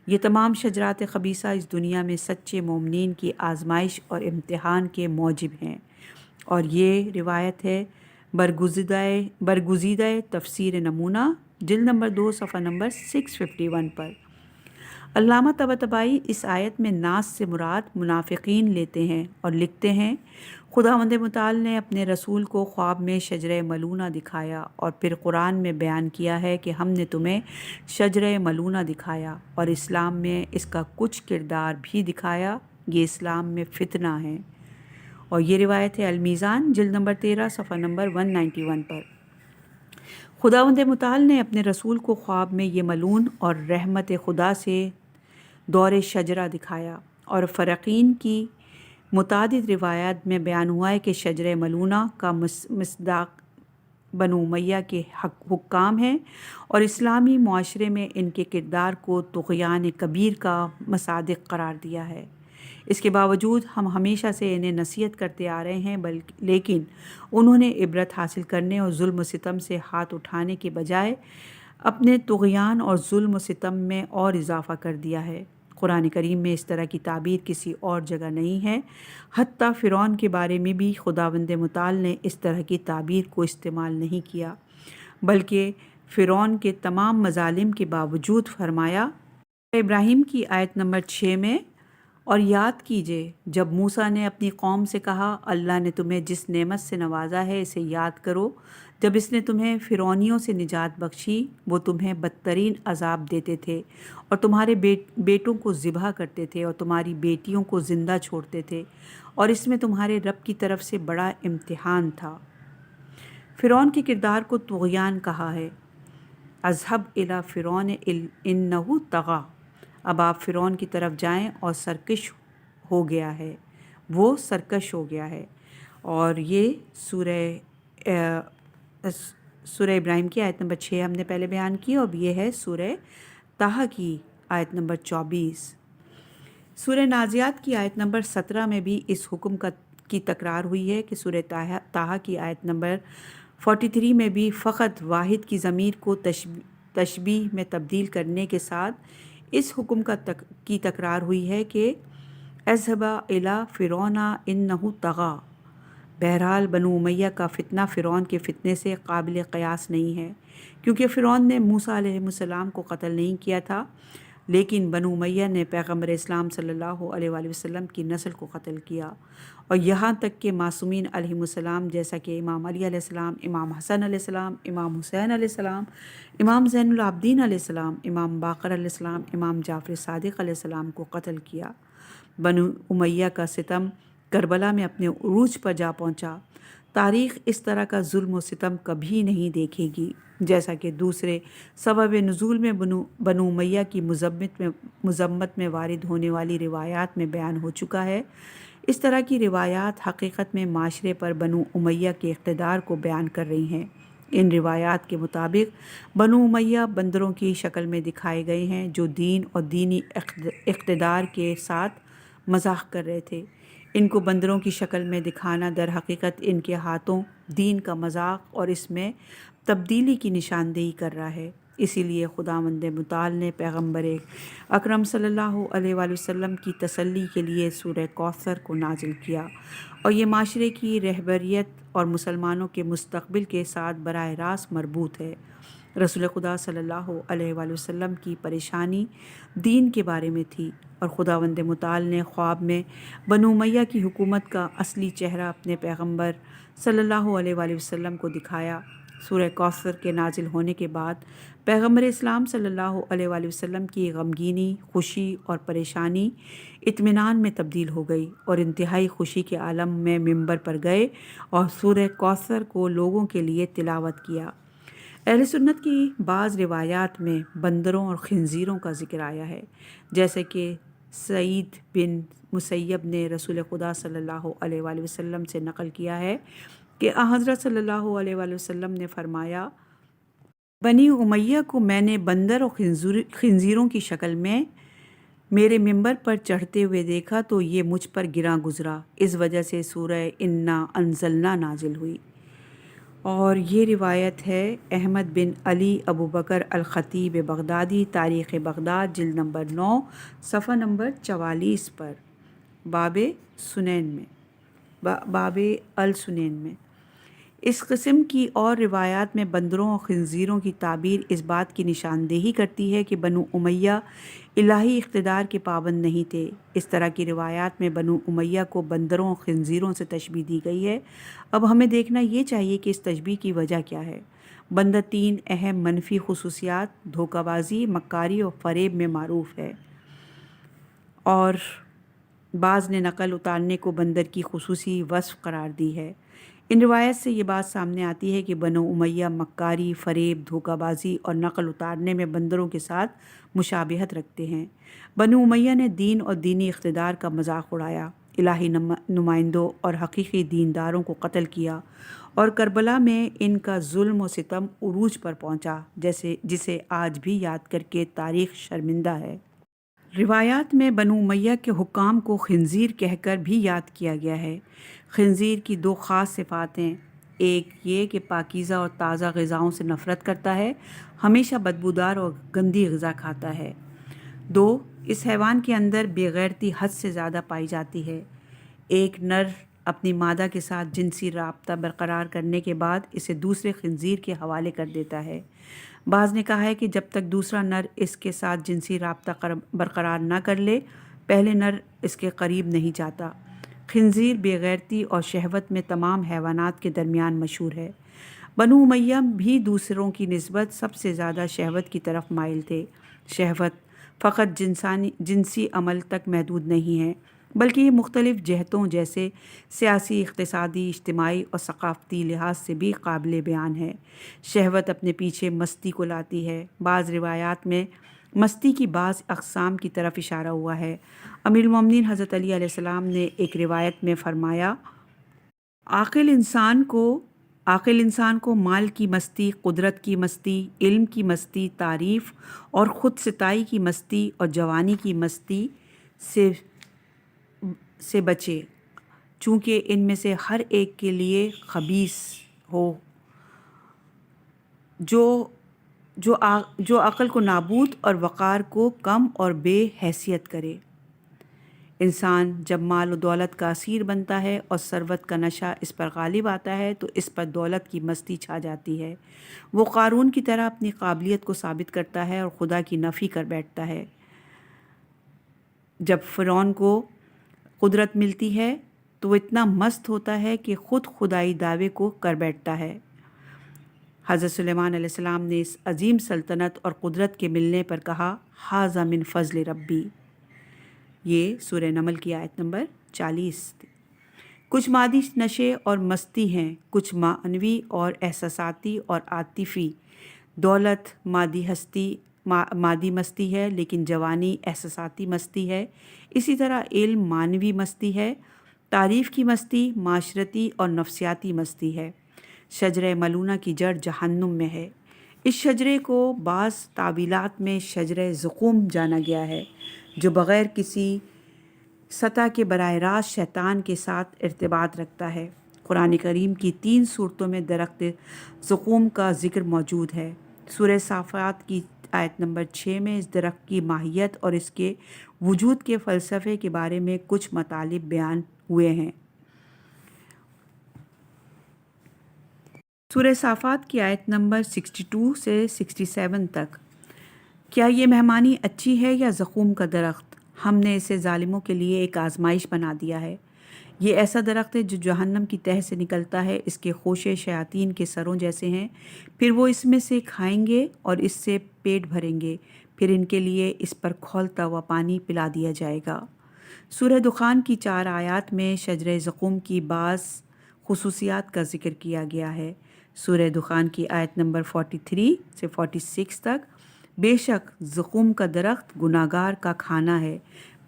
یہ تمام شجرات خبیثہ اس دنیا میں سچے مومنین کی آزمائش اور امتحان کے موجب ہیں، اور یہ روایت ہے برگزیدہ تفسیر نمونہ جلد نمبر 2 صفحہ نمبر 651 پر۔ علامہ طباطبائی اس آیت میں ناس سے مراد منافقین لیتے ہیں اور لکھتے ہیں، خداوند متعال نے اپنے رسول کو خواب میں شجرہ ملونہ دکھایا اور پھر قرآن میں بیان کیا ہے کہ ہم نے تمہیں شجرہ ملونہ دکھایا اور اسلام میں اس کا کچھ کردار بھی دکھایا، یہ اسلام میں فتنہ ہے۔ اور یہ روایت ہے المیزان جلد نمبر 13 صفحہ نمبر 191 پر۔ خداوند متعال نے اپنے رسول کو خواب میں یہ ملعون اور رحمت خدا سے دور شجرہ دکھایا، اور فرقین کی متعدد روایات میں بیان ہوا ہے کہ شجرہ ملعونہ کا مصداق بنو امیہ کے حکام ہیں اور اسلامی معاشرے میں ان کے کردار کو طغیان کبیر کا مصادق قرار دیا ہے۔ اس کے باوجود ہم ہمیشہ سے انہیں نصیحت کرتے آ رہے ہیں، لیکن انہوں نے عبرت حاصل کرنے اور ظلم و ستم سے ہاتھ اٹھانے کے بجائے اپنے طغیان اور ظلم و ستم میں اور اضافہ کر دیا ہے۔ قرآن کریم میں اس طرح کی تعبیر کسی اور جگہ نہیں ہے، حتیٰ فرعون کے بارے میں بھی خداوند متعال نے اس طرح کی تعبیر کو استعمال نہیں کیا، بلکہ فرعون کے تمام مظالم کے باوجود فرمایا، ابراہیم کی آیت نمبر 6 میں، اور یاد کیجئے جب موسیٰ نے اپنی قوم سے کہا، اللہ نے تمہیں جس نعمت سے نوازا ہے اسے یاد کرو، جب اس نے تمہیں فرعونیوں سے نجات بخشی، وہ تمہیں بدترین عذاب دیتے تھے اور تمہارے بیٹوں کو ذبح کرتے تھے اور تمہاری بیٹیوں کو زندہ چھوڑتے تھے، اور اس میں تمہارے رب کی طرف سے بڑا امتحان تھا۔ فرعون کے کردار کو طغیان کہا ہے۔ اذهب الی فرعون انہ طغی، اب آپ فرعون کی طرف جائیں اور سرکش ہو گیا ہے، وہ سرکش ہو گیا ہے۔ اور یہ سورہ ابراہیم کی آیت نمبر 6 ہم نے پہلے بیان کی، اور یہ ہے سورہ طٰہٰ کی آیت نمبر 24۔ سورہ نازعات کی آیت نمبر 17 میں بھی اس حکم کی تکرار ہوئی ہے کہ سورہ طٰہٰ کی آیت نمبر 43 میں بھی فقط واحد کی ضمیر کو تشبیہ میں تبدیل کرنے کے ساتھ اس حکم کی تکرار ہوئی ہے کہ اذهب الی فرعون انہ طغی۔ بہرحال بنو امیہ کا فتنہ فرعون کے فتنے سے قابل قیاس نہیں ہے، کیونکہ فرعون نے موسیٰ علیہ السلام کو قتل نہیں کیا تھا، لیکن بنو امیہ نے پیغمبر اسلام صلی اللہ علیہ وآلہ وسلم کی نسل کو قتل کیا، اور یہاں تک کہ معصومین علیہم السلام جیسا کہ امام علی علیہ السلام، امام حسن علیہ السلام، امام حسین علیہ السلام، امام زین العابدین علیہ السلام، امام باقر علیہ السلام، امام جعفر صادق علیہ السلام کو قتل کیا۔ بنو امیہ کا ستم کربلا میں اپنے عروج پر جا پہنچا۔ تاریخ اس طرح کا ظلم و ستم کبھی نہیں دیکھے گی، جیسا کہ دوسرے سبب نزول میں بنو امیہ کی مذمت میں وارد ہونے والی روایات میں بیان ہو چکا ہے۔ اس طرح کی روایات حقیقت میں معاشرے پر بنو امیہ کے اقتدار کو بیان کر رہی ہیں۔ ان روایات کے مطابق بنو امیہ بندروں کی شکل میں دکھائے گئے ہیں جو دین اور دینی اقتدار کے ساتھ مذاق کر رہے تھے۔ ان کو بندروں کی شکل میں دکھانا در حقیقت ان کے ہاتھوں دین کا مذاق اور اس میں تبدیلی کی نشاندہی کر رہا ہے۔ اسی لیے خداوند متعال نے پیغمبر اکرم صلی اللہ علیہ وآلہ وسلم کی تسلی کے لیے سورہ کوثر کو نازل کیا، اور یہ معاشرے کی رہبریت اور مسلمانوں کے مستقبل کے ساتھ براہ راست مربوط ہے۔ رسول خدا صلی اللہ علیہ وآلہ وسلم کی پریشانی دین کے بارے میں تھی، اور خداوند متعال نے خواب میں بنو امیہ کی حکومت کا اصلی چہرہ اپنے پیغمبر صلی اللہ علیہ وآلہ وسلم کو دکھایا۔ سورہ کوثر کے نازل ہونے کے بعد پیغمبر اسلام صلی اللہ علیہ وآلہ وسلم کی غمگینی، خوشی اور پریشانی اطمینان میں تبدیل ہو گئی، اور انتہائی خوشی کے عالم میں منبر پر گئے اور سورہ کوثر کو لوگوں کے لیے تلاوت کیا۔ اہل سنت کی بعض روایات میں بندروں اور خنزیروں کا ذکر آیا ہے، جیسے کہ سعید بن مسیب نے رسول خدا صلی اللہ علیہ وآلہ وسلم سے نقل کیا ہے کہ حضرت صلی اللہ علیہ وآلہ وسلم نے فرمایا، بنی امیہ کو میں نے بندر اور خنزیروں کی شکل میں میرے ممبر پر چڑھتے ہوئے دیکھا تو یہ مجھ پر گراں گزرا، اس وجہ سے سورہ انا انزلنا نازل ہوئی۔ اور یہ روایت ہے احمد بن علی ابو بکر الخطیب بغدادی تاریخ بغداد جلد نمبر 9 صفحہ نمبر 44 پر، باب سنین میں، باب السنین میں۔ اس قسم کی اور روایات میں بندروں اور خنزیروں کی تعبیر اس بات کی نشاندہی کرتی ہے کہ بنو امیہ الہی اقتدار کے پابند نہیں تھے۔ اس طرح کی روایات میں بنو امیہ کو بندروں اور خنزیروں سے تشبیہ دی گئی ہے۔ اب ہمیں دیکھنا یہ چاہیے کہ اس تشبیہ کی وجہ کیا ہے۔ بندر 3 اہم منفی خصوصیات دھوکہ بازی، مکاری اور فریب میں معروف ہے، اور بعض نے نقل اتارنے کو بندر کی خصوصی وصف قرار دی ہے۔ ان روایت سے یہ بات سامنے آتی ہے کہ بنو امیہ مکاری، فریب، دھوکہ بازی اور نقل اتارنے میں بندروں کے ساتھ مشابہت رکھتے ہیں۔ بنو امیہ نے دین اور دینی اقتدار کا مذاق اڑایا، الہی نمائندوں اور حقیقی دینداروں کو قتل کیا، اور کربلا میں ان کا ظلم و ستم عروج پر پہنچا، جسے آج بھی یاد کر کے تاریخ شرمندہ ہے۔ روایات میں بنو امیہ کے حکام کو خنزیر کہہ کر بھی یاد کیا گیا ہے۔ خنزیر کی 2 خاص صفات ہیں، ایک یہ کہ پاکیزہ اور تازہ غذاؤں سے نفرت کرتا ہے، ہمیشہ بدبودار اور گندی غذا کھاتا ہے۔ 2، اس حیوان کے اندر بے غیرتی حد سے زیادہ پائی جاتی ہے۔ ایک نر اپنی مادہ کے ساتھ جنسی رابطہ برقرار کرنے کے بعد اسے دوسرے خنزیر کے حوالے کر دیتا ہے۔ بعض نے کہا ہے کہ جب تک دوسرا نر اس کے ساتھ جنسی رابطہ برقرار نہ کر لے، پہلے نر اس کے قریب نہیں جاتا۔ خنزیر بے غیرتی اور شہوت میں تمام حیوانات کے درمیان مشہور ہے۔ بنو امیہ بھی دوسروں کی نسبت سب سے زیادہ شہوت کی طرف مائل تھے۔ شہوت فقط جنسی عمل تک محدود نہیں ہے، بلکہ یہ مختلف جہتوں جیسے سیاسی، اقتصادی، اجتماعی اور ثقافتی لحاظ سے بھی قابل بیان ہے۔ شہوت اپنے پیچھے مستی کو لاتی ہے۔ بعض روایات میں مستی کی بعض اقسام کی طرف اشارہ ہوا ہے۔ امیر المومنین حضرت علی علیہ السلام نے ایک روایت میں فرمایا، عاقل انسان کو مال کی مستی، قدرت کی مستی، علم کی مستی، تعریف اور خود ستائی کی مستی اور جوانی کی مستی سے بچے، چونکہ ان میں سے ہر ایک کے لیے خبیث ہو، جو عقل کو نابود اور وقار کو کم اور بے حیثیت کرے۔ انسان جب مال و دولت کا اسیر بنتا ہے اور ثروت کا نشہ اس پر غالب آتا ہے تو اس پر دولت کی مستی چھا جاتی ہے۔ وہ قارون کی طرح اپنی قابلیت کو ثابت کرتا ہے اور خدا کی نفی کر بیٹھتا ہے۔ جب فرعون کو قدرت ملتی ہے تو وہ اتنا مست ہوتا ہے کہ خود خدائی دعوے کو کر بیٹھتا ہے۔ حضرت سلیمان علیہ السلام نے اس عظیم سلطنت اور قدرت کے ملنے پر کہا، ھذا من فضل ربی۔ یہ سورہ نمل کی آیت نمبر 40 تھی۔ کچھ مادی نشے اور مستی ہیں، کچھ معنوی اور احساساتی اور عاطفی۔ دولت مادی مستی ہے، لیکن جوانی احساساتی مستی ہے۔ اسی طرح علم معنوی مستی ہے، تعریف کی مستی معاشرتی اور نفسیاتی مستی ہے۔ شجرہ ملونہ کی جڑ جہنم میں ہے۔ اس شجرے کو بعض تعویلات میں شجرہ زقوم جانا گیا ہے، جو بغیر کسی سطح کے براہ راست شیطان کے ساتھ ارتباط رکھتا ہے۔ قرآن کریم کی 3 صورتوں میں درخت زقوم کا ذکر موجود ہے۔ سورہ صافات کی آیت نمبر 6 میں اس درخت کی ماہیت اور اس کے وجود کے فلسفے کے بارے میں کچھ مطالب بیان ہوئے ہیں۔ سورہ صافات کی آیت نمبر 62 سے 67 تک، کیا یہ مہمانی اچھی ہے یا زقوم کا درخت؟ ہم نے اسے ظالموں کے لیے ایک آزمائش بنا دیا ہے۔ یہ ایسا درخت ہے جو جہنم کی تہہ سے نکلتا ہے، اس کے خوشے شیاطین کے سروں جیسے ہیں، پھر وہ اس میں سے کھائیں گے اور اس سے پیٹ بھریں گے، پھر ان کے لیے اس پر کھولتا ہوا پانی پلا دیا جائے گا۔ سورہ دخان کی 4 آیات میں شجرہ زقوم کی بعض خصوصیات کا ذکر کیا گیا ہے۔ سورہ دخان کی آیت نمبر 43 سے 46 تک، بے شک زقوم کا درخت گناہگار کا کھانا ہے،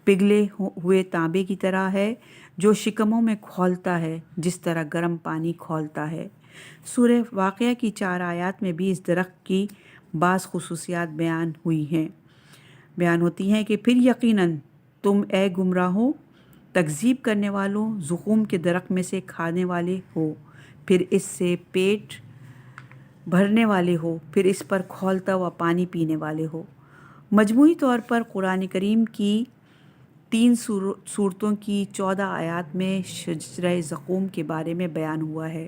پگھلے ہوئے تانبے کی طرح ہے جو شکموں میں کھولتا ہے جس طرح گرم پانی کھولتا ہے۔ سورہ واقعہ کی 4 آیات میں بھی اس درخت کی بعض خصوصیات بیان ہوتی ہیں کہ پھر یقیناً تم اے گمراہوں تکذیب کرنے والوں زقوم کے درخت میں سے کھانے والے ہو، پھر اس سے پیٹ بھرنے والے ہو، پھر اس پر کھولتا ہوا پانی پینے والے ہو۔ مجموعی طور پر قرآن کریم کی 3 صورتوں کی 14 آیات میں شجرہ زقوم کے بارے میں بیان ہوا ہے،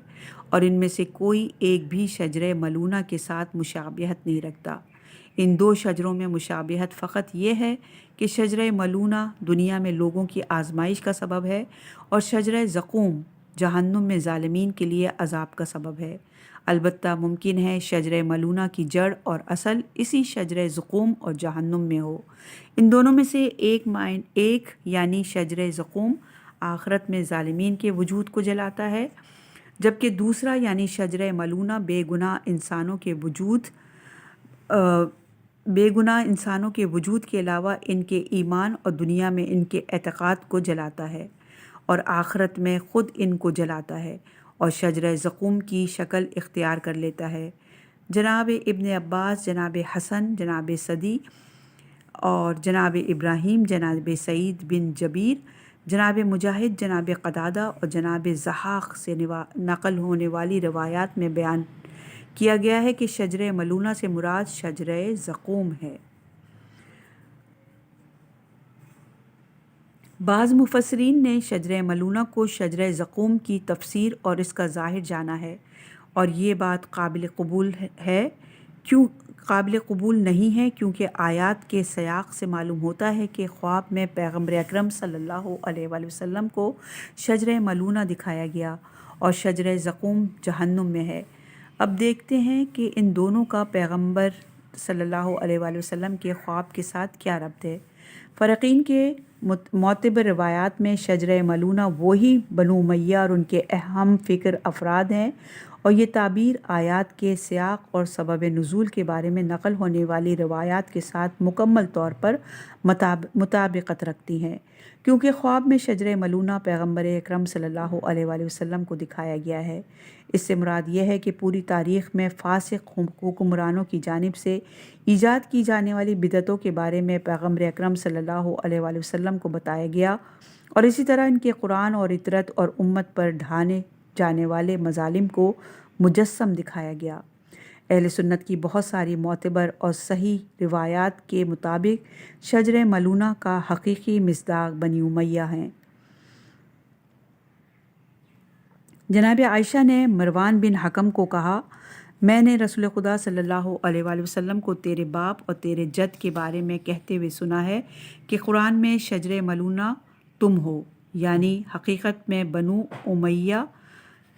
اور ان میں سے کوئی ایک بھی شجرہ ملونہ کے ساتھ مشابہت نہیں رکھتا۔ ان 2 شجروں میں مشابہت فقط یہ ہے کہ شجرہ ملونہ دنیا میں لوگوں کی آزمائش کا سبب ہے، اور شجرہ زقوم جہنم میں ظالمین کے لیے عذاب کا سبب ہے۔ البتہ ممکن ہے شجرہ ملونہ کی جڑ اور اصل اسی شجرہ زقوم اور جہنم میں ہو۔ ان دونوں میں سے ایک یعنی شجرہ زقوم آخرت میں ظالمین کے وجود کو جلاتا ہے، جبکہ دوسرا یعنی شجرہ ملونہ بے گناہ انسانوں کے وجود کے علاوہ ان کے ایمان اور دنیا میں ان کے اعتقاد کو جلاتا ہے، اور آخرت میں خود ان کو جلاتا ہے اور شجرہ زقوم کی شکل اختیار کر لیتا ہے۔ جناب ابن عباس، جناب حسن، جناب سدی اور جناب ابراہیم، جناب سعید بن جبیر، جناب مجاہد، جناب قتادہ اور جناب ضحاک سے نقل ہونے والی روایات میں بیان کیا گیا ہے کہ شجرہ ملونہ سے مراد شجرہ زقوم ہے۔ بعض مفسرین نے شجرہ ملونہ کو شجرہ زقوم کی تفسیر اور اس کا ظاہر جانا ہے، اور یہ بات قابل قبول نہیں ہے کیونکہ آیات کے سیاق سے معلوم ہوتا ہے کہ خواب میں پیغمبر اکرم صلی اللہ علیہ وآلہ وسلم کو شجرہ ملونہ دکھایا گیا اور شجرہ زقوم جہنم میں ہے۔ اب دیکھتے ہیں کہ ان دونوں کا پیغمبر صلی اللہ علیہ وآلہ وسلم کے خواب کے ساتھ کیا ربط ہے۔ فرقین کے معتبر روایات میں شجرہ ملونہ وہی بنو امیہ اور ان کے اہم فکر افراد ہیں، اور یہ تعبیر آیات کے سیاق اور سبب نزول کے بارے میں نقل ہونے والی روایات کے ساتھ مکمل طور پر مطابقت رکھتی ہیں، کیونکہ خواب میں شجرہ ملونہ پیغمبر اکرم صلی اللہ علیہ وآلہ وسلم کو دکھایا گیا ہے۔ اس سے مراد یہ ہے کہ پوری تاریخ میں فاسق حکمرانوں کی جانب سے ایجاد کی جانے والی بدعتوں کے بارے میں پیغمبر اکرم صلی اللہ علیہ وآلہ وسلم کو بتایا گیا، اور اسی طرح ان کے قرآن اور اطرت اور امت پر ڈھانے جانے والے مظالم کو مجسم دکھایا گیا۔ اہل سنت کی بہت ساری معتبر اور صحیح روایات کے مطابق شجرہ ملونہ کا حقیقی مصداق بنی امیہ ہیں۔ جناب عائشہ نے مروان بن حکم کو کہا، میں نے رسول خدا صلی اللہ علیہ وآلہ وسلم کو تیرے باپ اور تیرے جد کے بارے میں کہتے ہوئے سنا ہے کہ قرآن میں شجرہ ملونہ تم ہو، یعنی حقیقت میں بنو امیہ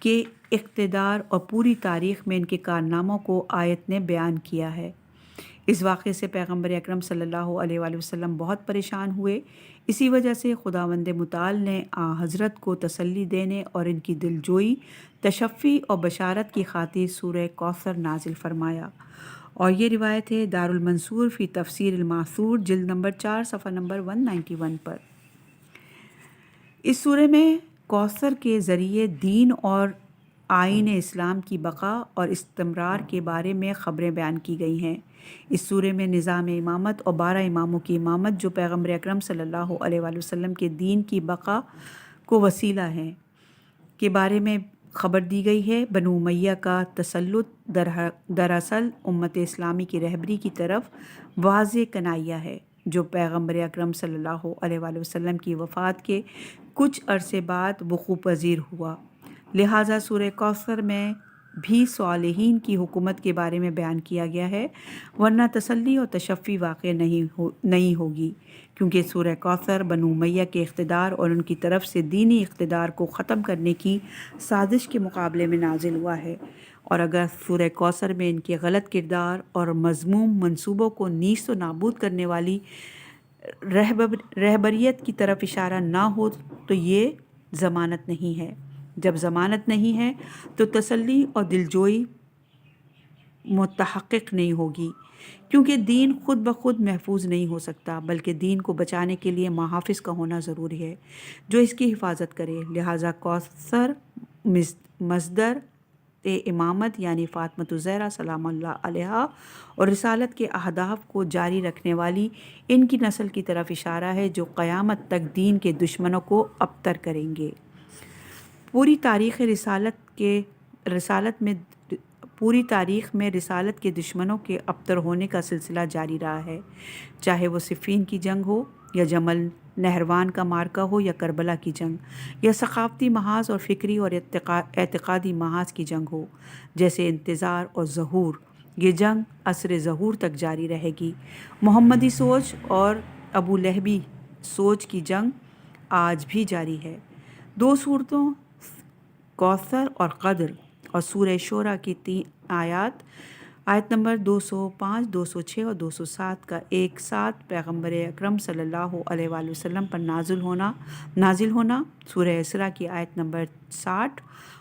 کے اقتدار اور پوری تاریخ میں ان کے کارناموں کو آیت نے بیان کیا ہے۔ اس واقعے سے پیغمبر اکرم صلی اللہ علیہ وآلہ وسلم بہت پریشان ہوئے۔ اسی وجہ سے خداوند متعال نے حضرت کو تسلی دینے اور ان کی دلجوئی، تشفی اور بشارت کی خاطر سورہ کوثر نازل فرمایا، اور یہ روایت ہے دار المنصور فی تفسیر الماثور جلد نمبر 4 صفحہ نمبر 191 پر۔ اس سورہ میں کوثر کے ذریعے دین اور آئین اسلام کی بقا اور استمرار کے بارے میں خبریں بیان کی گئی ہیں۔ اس سورہ میں نظام امامت اور 12 اماموں کی امامت جو پیغمبر اکرم صلی اللہ علیہ وآلہ وسلم کے دین کی بقا کو وسیلہ ہیں کے بارے میں خبر دی گئی ہے۔ بنو امیہ کا تسلط دراصل امت اسلامی کی رہبری کی طرف واضح کنائیہ ہے، جو پیغمبر اکرم صلی اللہ علیہ وآلہ وسلم کی وفات کے کچھ عرصے بعد وقوع پذیر ہوا۔ لہٰذا سورہ کوثر میں بھی صالحین کی حکومت کے بارے میں بیان کیا گیا ہے، ورنہ تسلی اور تشفی واقع نہیں ہوگی، کیونکہ سورہ کوثر بنو امیہ کے اقتدار اور ان کی طرف سے دینی اقتدار کو ختم کرنے کی سازش کے مقابلے میں نازل ہوا ہے، اور اگر سورہ کوثر میں ان کے غلط کردار اور مذموم منصوبوں کو نیست و نابود کرنے والی رہبریت کی طرف اشارہ نہ ہو تو یہ ضمانت نہیں ہے۔ جب ضمانت نہیں ہے تو تسلی اور دلجوئی متحقق نہیں ہوگی، کیونکہ دین خود بخود محفوظ نہیں ہو سکتا، بلکہ دین کو بچانے کے لیے محافظ کا ہونا ضروری ہے جو اس کی حفاظت کرے۔ لہٰذا کوثر مصدر امامت یعنی فاطمۃ الزہرا سلام اللہ علیہا اور رسالت کے اہداف کو جاری رکھنے والی ان کی نسل کی طرف اشارہ ہے جو قیامت تک دین کے دشمنوں کو ابتر کریں گے۔ پوری تاریخ میں رسالت کے دشمنوں کے ابتر ہونے کا سلسلہ جاری رہا ہے، چاہے وہ صفین کی جنگ ہو یا جمل نہروان کا مارکہ ہو یا کربلا کی جنگ، یا ثقافتی محاذ اور فکری اور اعتقادی محاذ کی جنگ ہو جیسے انتظار اور ظہور۔ یہ جنگ عصر ظہور تک جاری رہے گی۔ محمدی سوچ اور ابو لہبی سوچ کی جنگ آج بھی جاری ہے۔ دو صورتوں کوثر اور قدر اور سورہ شورى کی 3 آیت نمبر 205، 206 اور 207 کا ایک ساتھ پیغمبر اکرم صلی اللہ علیہ وآلہ وسلم پر نازل ہونا، سورہ اسراء کی آیت نمبر 60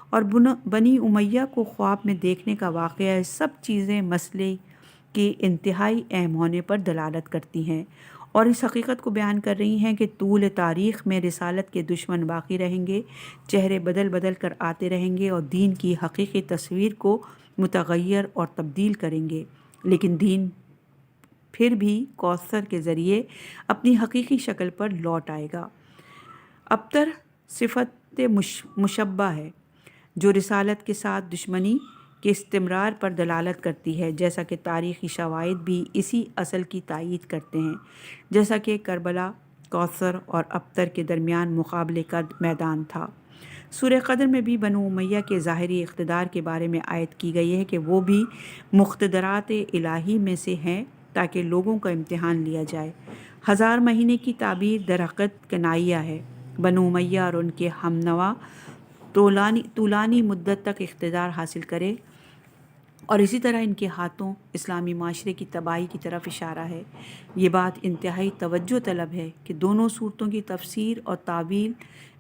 اور بنی امیہ کو خواب میں دیکھنے کا واقعہ، سب چیزیں مسئلے کے انتہائی اہم ہونے پر دلالت کرتی ہیں اور اس حقیقت کو بیان کر رہی ہیں کہ طول تاریخ میں رسالت کے دشمن باقی رہیں گے، چہرے بدل کر آتے رہیں گے اور دین کی حقیقی تصویر کو متغیر اور تبدیل کریں گے، لیکن دین پھر بھی کوثر کے ذریعے اپنی حقیقی شکل پر لوٹ آئے گا۔ ابتر صفت مشبہ ہے جو رسالت کے ساتھ دشمنی کے استمرار پر دلالت کرتی ہے، جیسا کہ تاریخی شواہد بھی اسی اصل کی تائید کرتے ہیں، جیسا کہ کربلا، کوثر اور ابتر کے درمیان مقابلے کا میدان تھا۔ سورہ قدر میں بھی بنو امیہ کے ظاہری اقتدار کے بارے میں آیت کی گئی ہے کہ وہ بھی مقتدرات الہی میں سے ہیں تاکہ لوگوں کا امتحان لیا جائے۔ 1000 مہینے کی تعبیر در حقیقت کنائیہ ہے۔ بنو امیہ اور ان کے ہمنوا طولانی مدت تک اقتدار حاصل کرے اور اسی طرح ان کے ہاتھوں اسلامی معاشرے کی تباہی کی طرف اشارہ ہے۔ یہ بات انتہائی توجہ طلب ہے کہ دونوں صورتوں کی تفسیر اور تعویل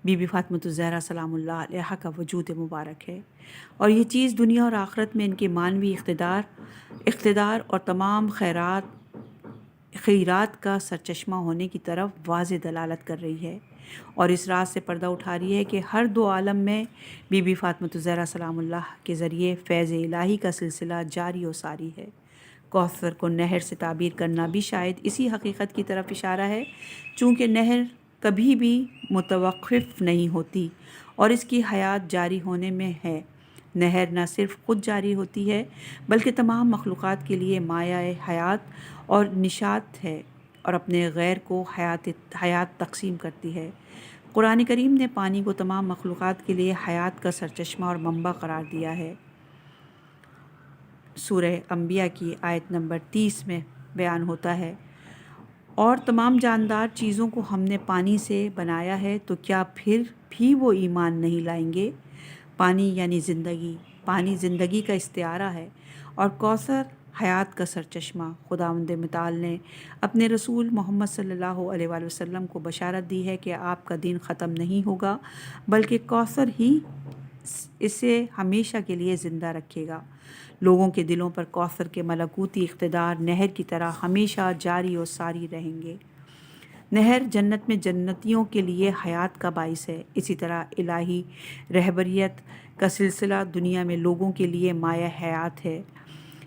بی بی فاطمۃ الزہرا سلام اللہ علیہا کا وجود مبارک ہے، اور یہ چیز دنیا اور آخرت میں ان کے معنوی اقتدار اور تمام خیرات کا سرچشمہ ہونے کی طرف واضح دلالت کر رہی ہے، اور اس راز سے پردہ اٹھا رہی ہے کہ ہر دو عالم میں بی بی فاطمۃ الزہرا سلام اللہ کے ذریعے فیض الہی کا سلسلہ جاری و ساری ہے۔ کوثر کو نہر سے تعبیر کرنا بھی شاید اسی حقیقت کی طرف اشارہ ہے، چونکہ نہر کبھی بھی متوقف نہیں ہوتی اور اس کی حیات جاری ہونے میں ہے۔ نہر نہ صرف خود جاری ہوتی ہے بلکہ تمام مخلوقات کے لیے مایہ حیات اور نشاط ہے اور اپنے غیر کو حیات تقسیم کرتی ہے۔ قرآن کریم نے پانی کو تمام مخلوقات کے لیے حیات کا سرچشمہ اور منبع قرار دیا ہے۔ سورہ انبیاء کی آیت نمبر 30 میں بیان ہوتا ہے، اور تمام جاندار چیزوں کو ہم نے پانی سے بنایا ہے تو کیا پھر بھی وہ ایمان نہیں لائیں گے؟ پانی یعنی زندگی، پانی زندگی کا استعارہ ہے، اور کوثر حیات کا سرچشمہ۔ خداوند متعال نے اپنے رسول محمد صلی اللہ علیہ وآلہ وسلم کو بشارت دی ہے کہ آپ کا دین ختم نہیں ہوگا بلکہ کوثر ہی اسے ہمیشہ کے لیے زندہ رکھے گا۔ لوگوں کے دلوں پر کوثر کے ملکوتی اقتدار نہر کی طرح ہمیشہ جاری و ساری رہیں گے۔ نہر جنت میں جنتیوں کے لیے حیات کا باعث ہے، اسی طرح الہی رہبریت کا سلسلہ دنیا میں لوگوں کے لیے مایہ حیات ہے،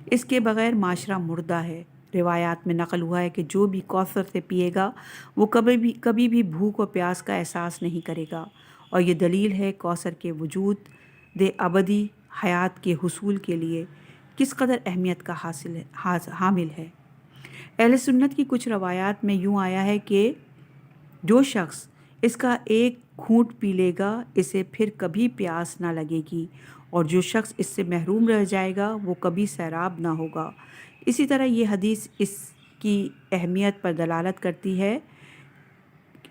اس کے بغیر معاشرہ مردہ ہے۔ روایات میں نقل ہوا ہے کہ جو بھی کوثر سے پیے گا وہ کبھی بھی بھوک و پیاس کا احساس نہیں کرے گا، اور یہ دلیل ہے کوثر کے وجود ابدی حیات کے حصول کے لیے کس قدر اہمیت کا حامل ہے۔ اہل سنت کی کچھ روایات میں یوں آیا ہے کہ جو شخص اس کا ایک گھونٹ پی لے گا اسے پھر کبھی پیاس نہ لگے گی، اور جو شخص اس سے محروم رہ جائے گا وہ کبھی سیراب نہ ہوگا۔ اسی طرح یہ حدیث اس کی اہمیت پر دلالت کرتی ہے،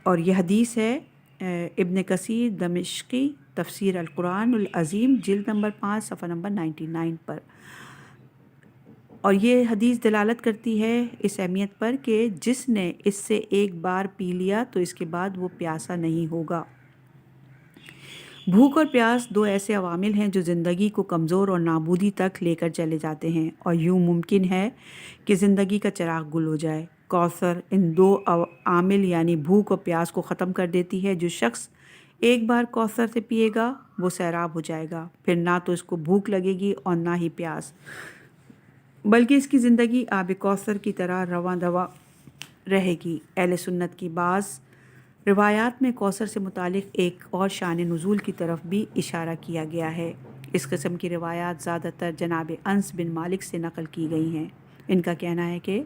اور یہ حدیث ہے ابن کثیر دمشقی تفسیر القرآن العظیم جلد نمبر 5 صفحہ نمبر 99 پر، اور یہ حدیث دلالت کرتی ہے اس اہمیت پر کہ جس نے اس سے ایک بار پی لیا تو اس کے بعد وہ پیاسا نہیں ہوگا۔ بھوک اور پیاس دو ایسے عوامل ہیں جو زندگی کو کمزور اور نابودی تک لے کر چلے جاتے ہیں، اور یوں ممکن ہے کہ زندگی کا چراغ گل ہو جائے۔ کوثر ان دو عامل یعنی بھوک اور پیاس کو ختم کر دیتی ہے۔ جو شخص ایک بار کوثر سے پیے گا وہ سیراب ہو جائے گا، پھر نہ تو اس کو بھوک لگے گی اور نہ ہی پیاس، بلکہ اس کی زندگی آب کوثر کی طرح رواں دواں رہے گی۔ اہل سنت کی بعض روایات میں کوثر سے متعلق ایک اور شان نزول کی طرف بھی اشارہ کیا گیا ہے۔ اس قسم کی روایات زیادہ تر جناب انس بن مالک سے نقل کی گئی ہیں۔ ان کا کہنا ہے کہ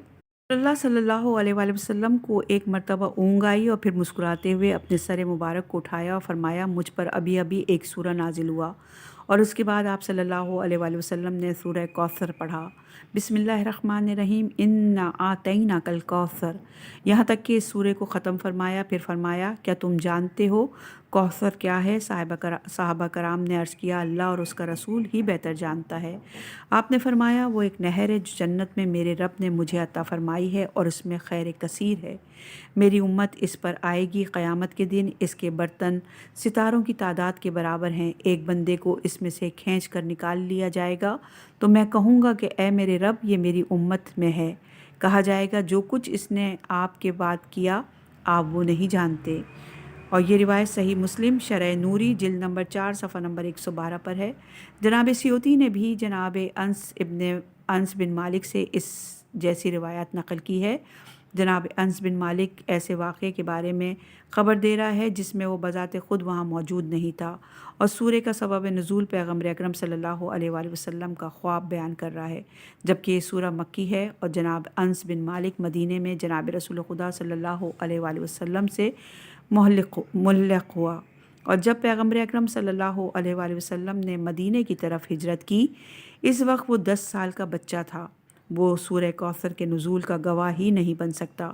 اللہ صلی اللہ علیہ وآلہ وسلم کو ایک مرتبہ اونگ آئی اور پھر مسکراتے ہوئے اپنے سر مبارک کو اٹھایا اور فرمایا، مجھ پر ابھی ابھی ایک سورہ نازل ہوا، اور اس کے بعد آپ صلی اللہ علیہ وآلہ وسلم نے سورہ کوثر پڑھا۔ بسم اللہ الرحمن الرحیم، انا اعطیناک الکوثر، یہاں تک کہ اس سورے کو ختم فرمایا۔ پھر فرمایا، کیا تم جانتے ہو کوثر کیا ہے؟ صحابہ کرام نے عرض کیا، اللہ اور اس کا رسول ہی بہتر جانتا ہے۔ آپ نے فرمایا، وہ ایک نہر ہے جو جنت میں میرے رب نے مجھے عطا فرمائی ہے، اور اس میں خیر کثیر ہے۔ میری امت اس پر آئے گی، قیامت کے دن اس کے برتن ستاروں کی تعداد کے برابر ہیں۔ ایک بندے کو اس میں سے کھینچ کر نکال لیا جائے گا تو میں کہوں گا کہ اے میرے رب، یہ میری امت میں ہے۔ کہا جائے گا، جو کچھ اس نے آپ کے بعد کیا آپ وہ نہیں جانتے۔ اور یہ روایت صحیح مسلم شرح نوری جلد نمبر 4 صفحہ نمبر 112 پر ہے۔ جناب سیوطی نے بھی جناب انس بن مالک سے اس جیسی روایت نقل کی ہے۔ جناب انس بن مالک ایسے واقعے کے بارے میں خبر دے رہا ہے جس میں وہ بذات خود وہاں موجود نہیں تھا، اور سورے کا سبب نزول پیغمبر اکرم صلی اللہ علیہ وآلہ وسلم کا خواب بیان کر رہا ہے، جبکہ یہ سورہ مکی ہے، اور جناب انس بن مالک مدینے میں جناب رسول خدا صلی اللہ علیہ وآلہ وسلم سے ملحق ہوا، اور جب پیغمبر اکرم صلی اللہ علیہ وآلہ وسلم نے مدینے کی طرف ہجرت کی، اس وقت وہ 10 سال کا بچہ تھا۔ وہ سورہ کوثر کے نزول کا گواہ ہی نہیں بن سکتا۔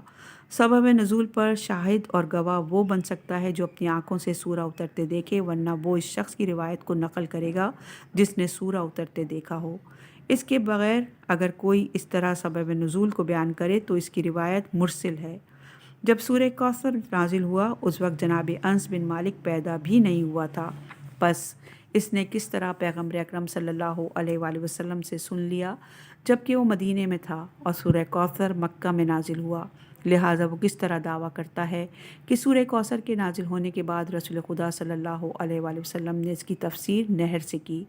سبب نزول پر شاہد اور گواہ وہ بن سکتا ہے جو اپنی آنکھوں سے سورہ اترتے دیکھے، ورنہ وہ اس شخص کی روایت کو نقل کرے گا جس نے سورہ اترتے دیکھا ہو۔ اس کے بغیر اگر کوئی اس طرح سبب نزول کو بیان کرے تو اس کی روایت مرسل ہے۔ جب سورہ کوثر نازل ہوا اس وقت جناب انس بن مالک پیدا بھی نہیں ہوا تھا، پس اس نے کس طرح پیغمبر اکرم صلی اللہ علیہ وآلہ وسلم سے سن لیا جبکہ وہ مدینے میں تھا، اور سورہ کوثر مکہ میں نازل ہوا، لہٰذا وہ کس طرح دعویٰ کرتا ہے کہ سورہ کوثر کے نازل ہونے کے بعد رسول خدا صلی اللہ علیہ وآلہ وسلم نے اس کی تفسیر نہر سے کی۔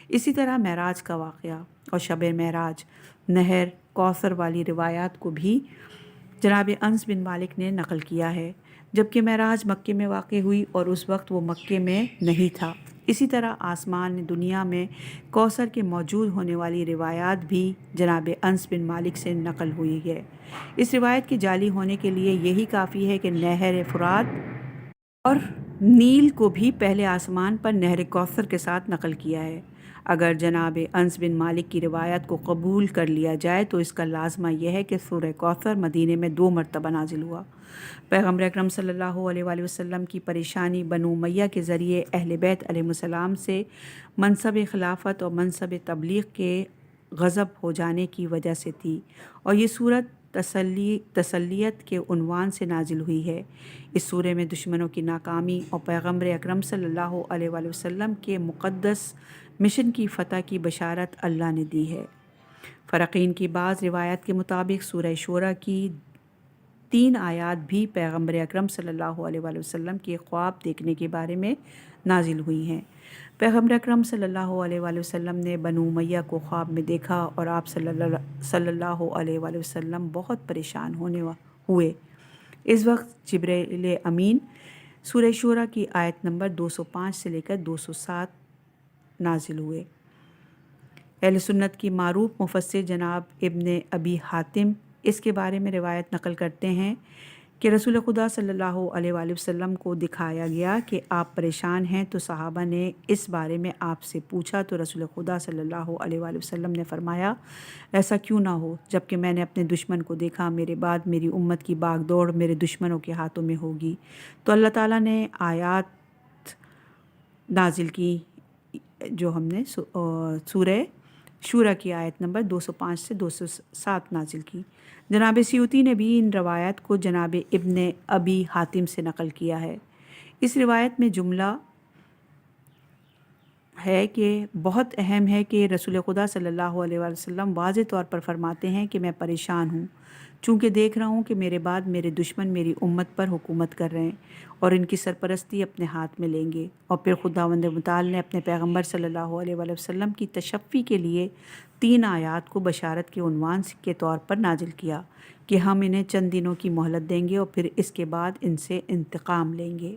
اسی طرح معراج کا واقعہ اور شب معراج، نہر، کوثر والی روایات کو بھی جناب انس بن مالک نے نقل کیا ہے، جبکہ معراج مکے میں واقع ہوئی اور اس وقت وہ مکے میں نہیں تھا۔ اسی طرح آسمان دنیا میں کوثر کے موجود ہونے والی روایات بھی جناب انس بن مالک سے نقل ہوئی ہے۔ اس روایت کے جعلی ہونے کے لیے یہی کافی ہے کہ نہر فرات اور نیل کو بھی پہلے آسمان پر نہر کوثر کے ساتھ نقل کیا ہے۔ اگر جناب انس بن مالک کی روایت کو قبول کر لیا جائے تو اس کا لازمہ یہ ہے کہ سورہ کوثر مدینے میں 2 مرتبہ نازل ہوا۔ پیغمبر اکرم صلی اللہ علیہ وآلہ وسلم کی پریشانی بنو امیہ کے ذریعے اہل بیت علیہ السلام سے منصب خلافت اور منصب تبلیغ کے غضب ہو جانے کی وجہ سے تھی، اور یہ صورت تسلیت کے عنوان سے نازل ہوئی ہے۔ اس سورے میں دشمنوں کی ناکامی اور پیغمبر اکرم صلی اللہ علیہ وآلہ وسلم کے مقدس مشن کی فتح کی بشارت اللہ نے دی ہے۔ فرقین کی بعض روایت کے مطابق سورہ شورى کی 3 آیات بھی پیغمبر اکرم صلی اللہ علیہ وآلہ وسلم کے خواب دیکھنے کے بارے میں نازل ہوئی ہیں۔ پیغمبر اکرم صلی اللہ علیہ وآلہ وسلم نے بنو امیہ کو خواب میں دیکھا اور آپ صلی اللہ علیہ وآلہ وسلم بہت پریشان ہوئے۔ اس وقت جبرائیل امین سورہ شورى کی آیت نمبر 205 سے لے کر 207 نازل ہوئے۔ اہل سنت کی معروف مفسر جناب ابن ابی حاتم اس کے بارے میں روایت نقل کرتے ہیں کہ رسول خدا صلی اللہ علیہ وآلہ وسلم کو دکھایا گیا کہ آپ پریشان ہیں، تو صحابہ نے اس بارے میں آپ سے پوچھا تو رسول خدا صلی اللہ علیہ وآلہ وسلم نے فرمایا، ایسا کیوں نہ ہو، جبکہ میں نے اپنے دشمن کو دیکھا، میرے بعد میری امت کی باغ دوڑ میرے دشمنوں کے ہاتھوں میں ہوگی۔ تو اللہ تعالیٰ نے آیات نازل کی جو ہم نے سورہ شورى کی آیت نمبر 205 سے 207 نازل کی۔ جناب سیوطی نے بھی ان روایت کو جناب ابن ابی حاتم سے نقل کیا ہے۔ اس روایت میں جملہ ہے کہ بہت اہم ہے کہ رسول خدا صلی اللہ علیہ وآلہ وسلم واضح طور پر فرماتے ہیں کہ میں پریشان ہوں، چونکہ دیکھ رہا ہوں کہ میرے بعد میرے دشمن میری امت پر حکومت کر رہے ہیں اور ان کی سرپرستی اپنے ہاتھ میں لیں گے۔ اور پھر خداوند متعال نے اپنے پیغمبر صلی اللہ علیہ وآلہ وسلم کی تشفی کے لیے 3 آیات کو بشارت کے عنوان کے طور پر نازل کیا کہ ہم انہیں چند دنوں کی مہلت دیں گے اور پھر اس کے بعد ان سے انتقام لیں گے۔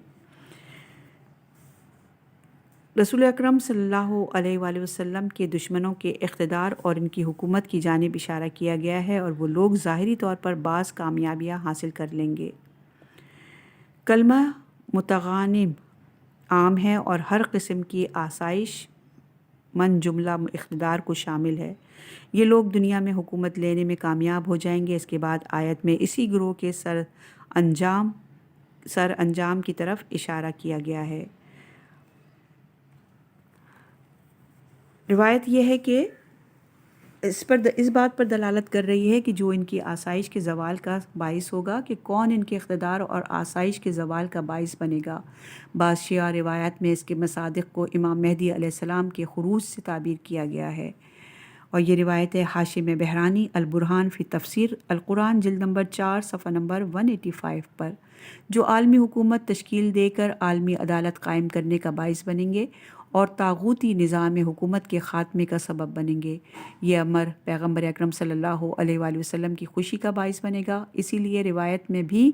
رسول اکرم صلی اللہ علیہ وآلہ وسلم کے دشمنوں کے اقتدار اور ان کی حکومت کی جانب اشارہ کیا گیا ہے، اور وہ لوگ ظاہری طور پر بعض کامیابیاں حاصل کر لیں گے۔ کلمہ متغانم عام ہے اور ہر قسم کی آسائش من جملہ اقتدار کو شامل ہے۔ یہ لوگ دنیا میں حکومت لینے میں کامیاب ہو جائیں گے۔ اس کے بعد آیت میں اسی گروہ کے سر انجام کی طرف اشارہ کیا گیا ہے۔ روایت یہ ہے کہ اس بات پر دلالت کر رہی ہے کہ جو ان کی آسائش کے زوال کا باعث ہوگا، کہ کون ان کے اقتدار اور آسائش کے زوال کا باعث بنے گا۔ بعض شیعہ روایات میں اس کے مصادق کو امام مہدی علیہ السلام کے خروج سے تعبیر کیا گیا ہے، اور یہ روایت ہے حاشی میں بہرانی البرہان فی تفسیر القرآن جلد نمبر 4 صفحہ نمبر 185 پر، جو عالمی حکومت تشکیل دے کر عالمی عدالت قائم کرنے کا باعث بنیں گے اور طاغوتی نظام حکومت کے خاتمے کا سبب بنیں گے۔ یہ امر پیغمبر اکرم صلی اللہ علیہ وآلہ وسلم کی خوشی کا باعث بنے گا، اسی لیے روایت میں بھی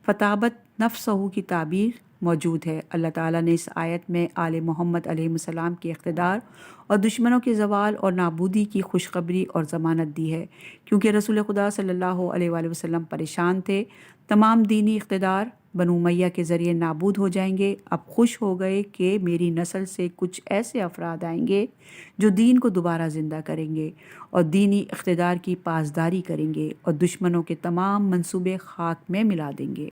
فتابت نفسہ کی تعبیر موجود ہے۔ اللہ تعالیٰ نے اس آیت میں آل محمد علیہ السلام کے اقتدار اور دشمنوں کے زوال اور نابودی کی خوشخبری اور ضمانت دی ہے، کیونکہ رسول خدا صلی اللہ علیہ وآلہ وسلم پریشان تھے۔ تمام دینی اقتدار بنو امیہ کے ذریعے نابود ہو جائیں گے۔ اب خوش ہو گئے کہ میری نسل سے کچھ ایسے افراد آئیں گے جو دین کو دوبارہ زندہ کریں گے اور دینی اقتدار کی پاسداری کریں گے اور دشمنوں کے تمام منصوبے خاک میں ملا دیں گے۔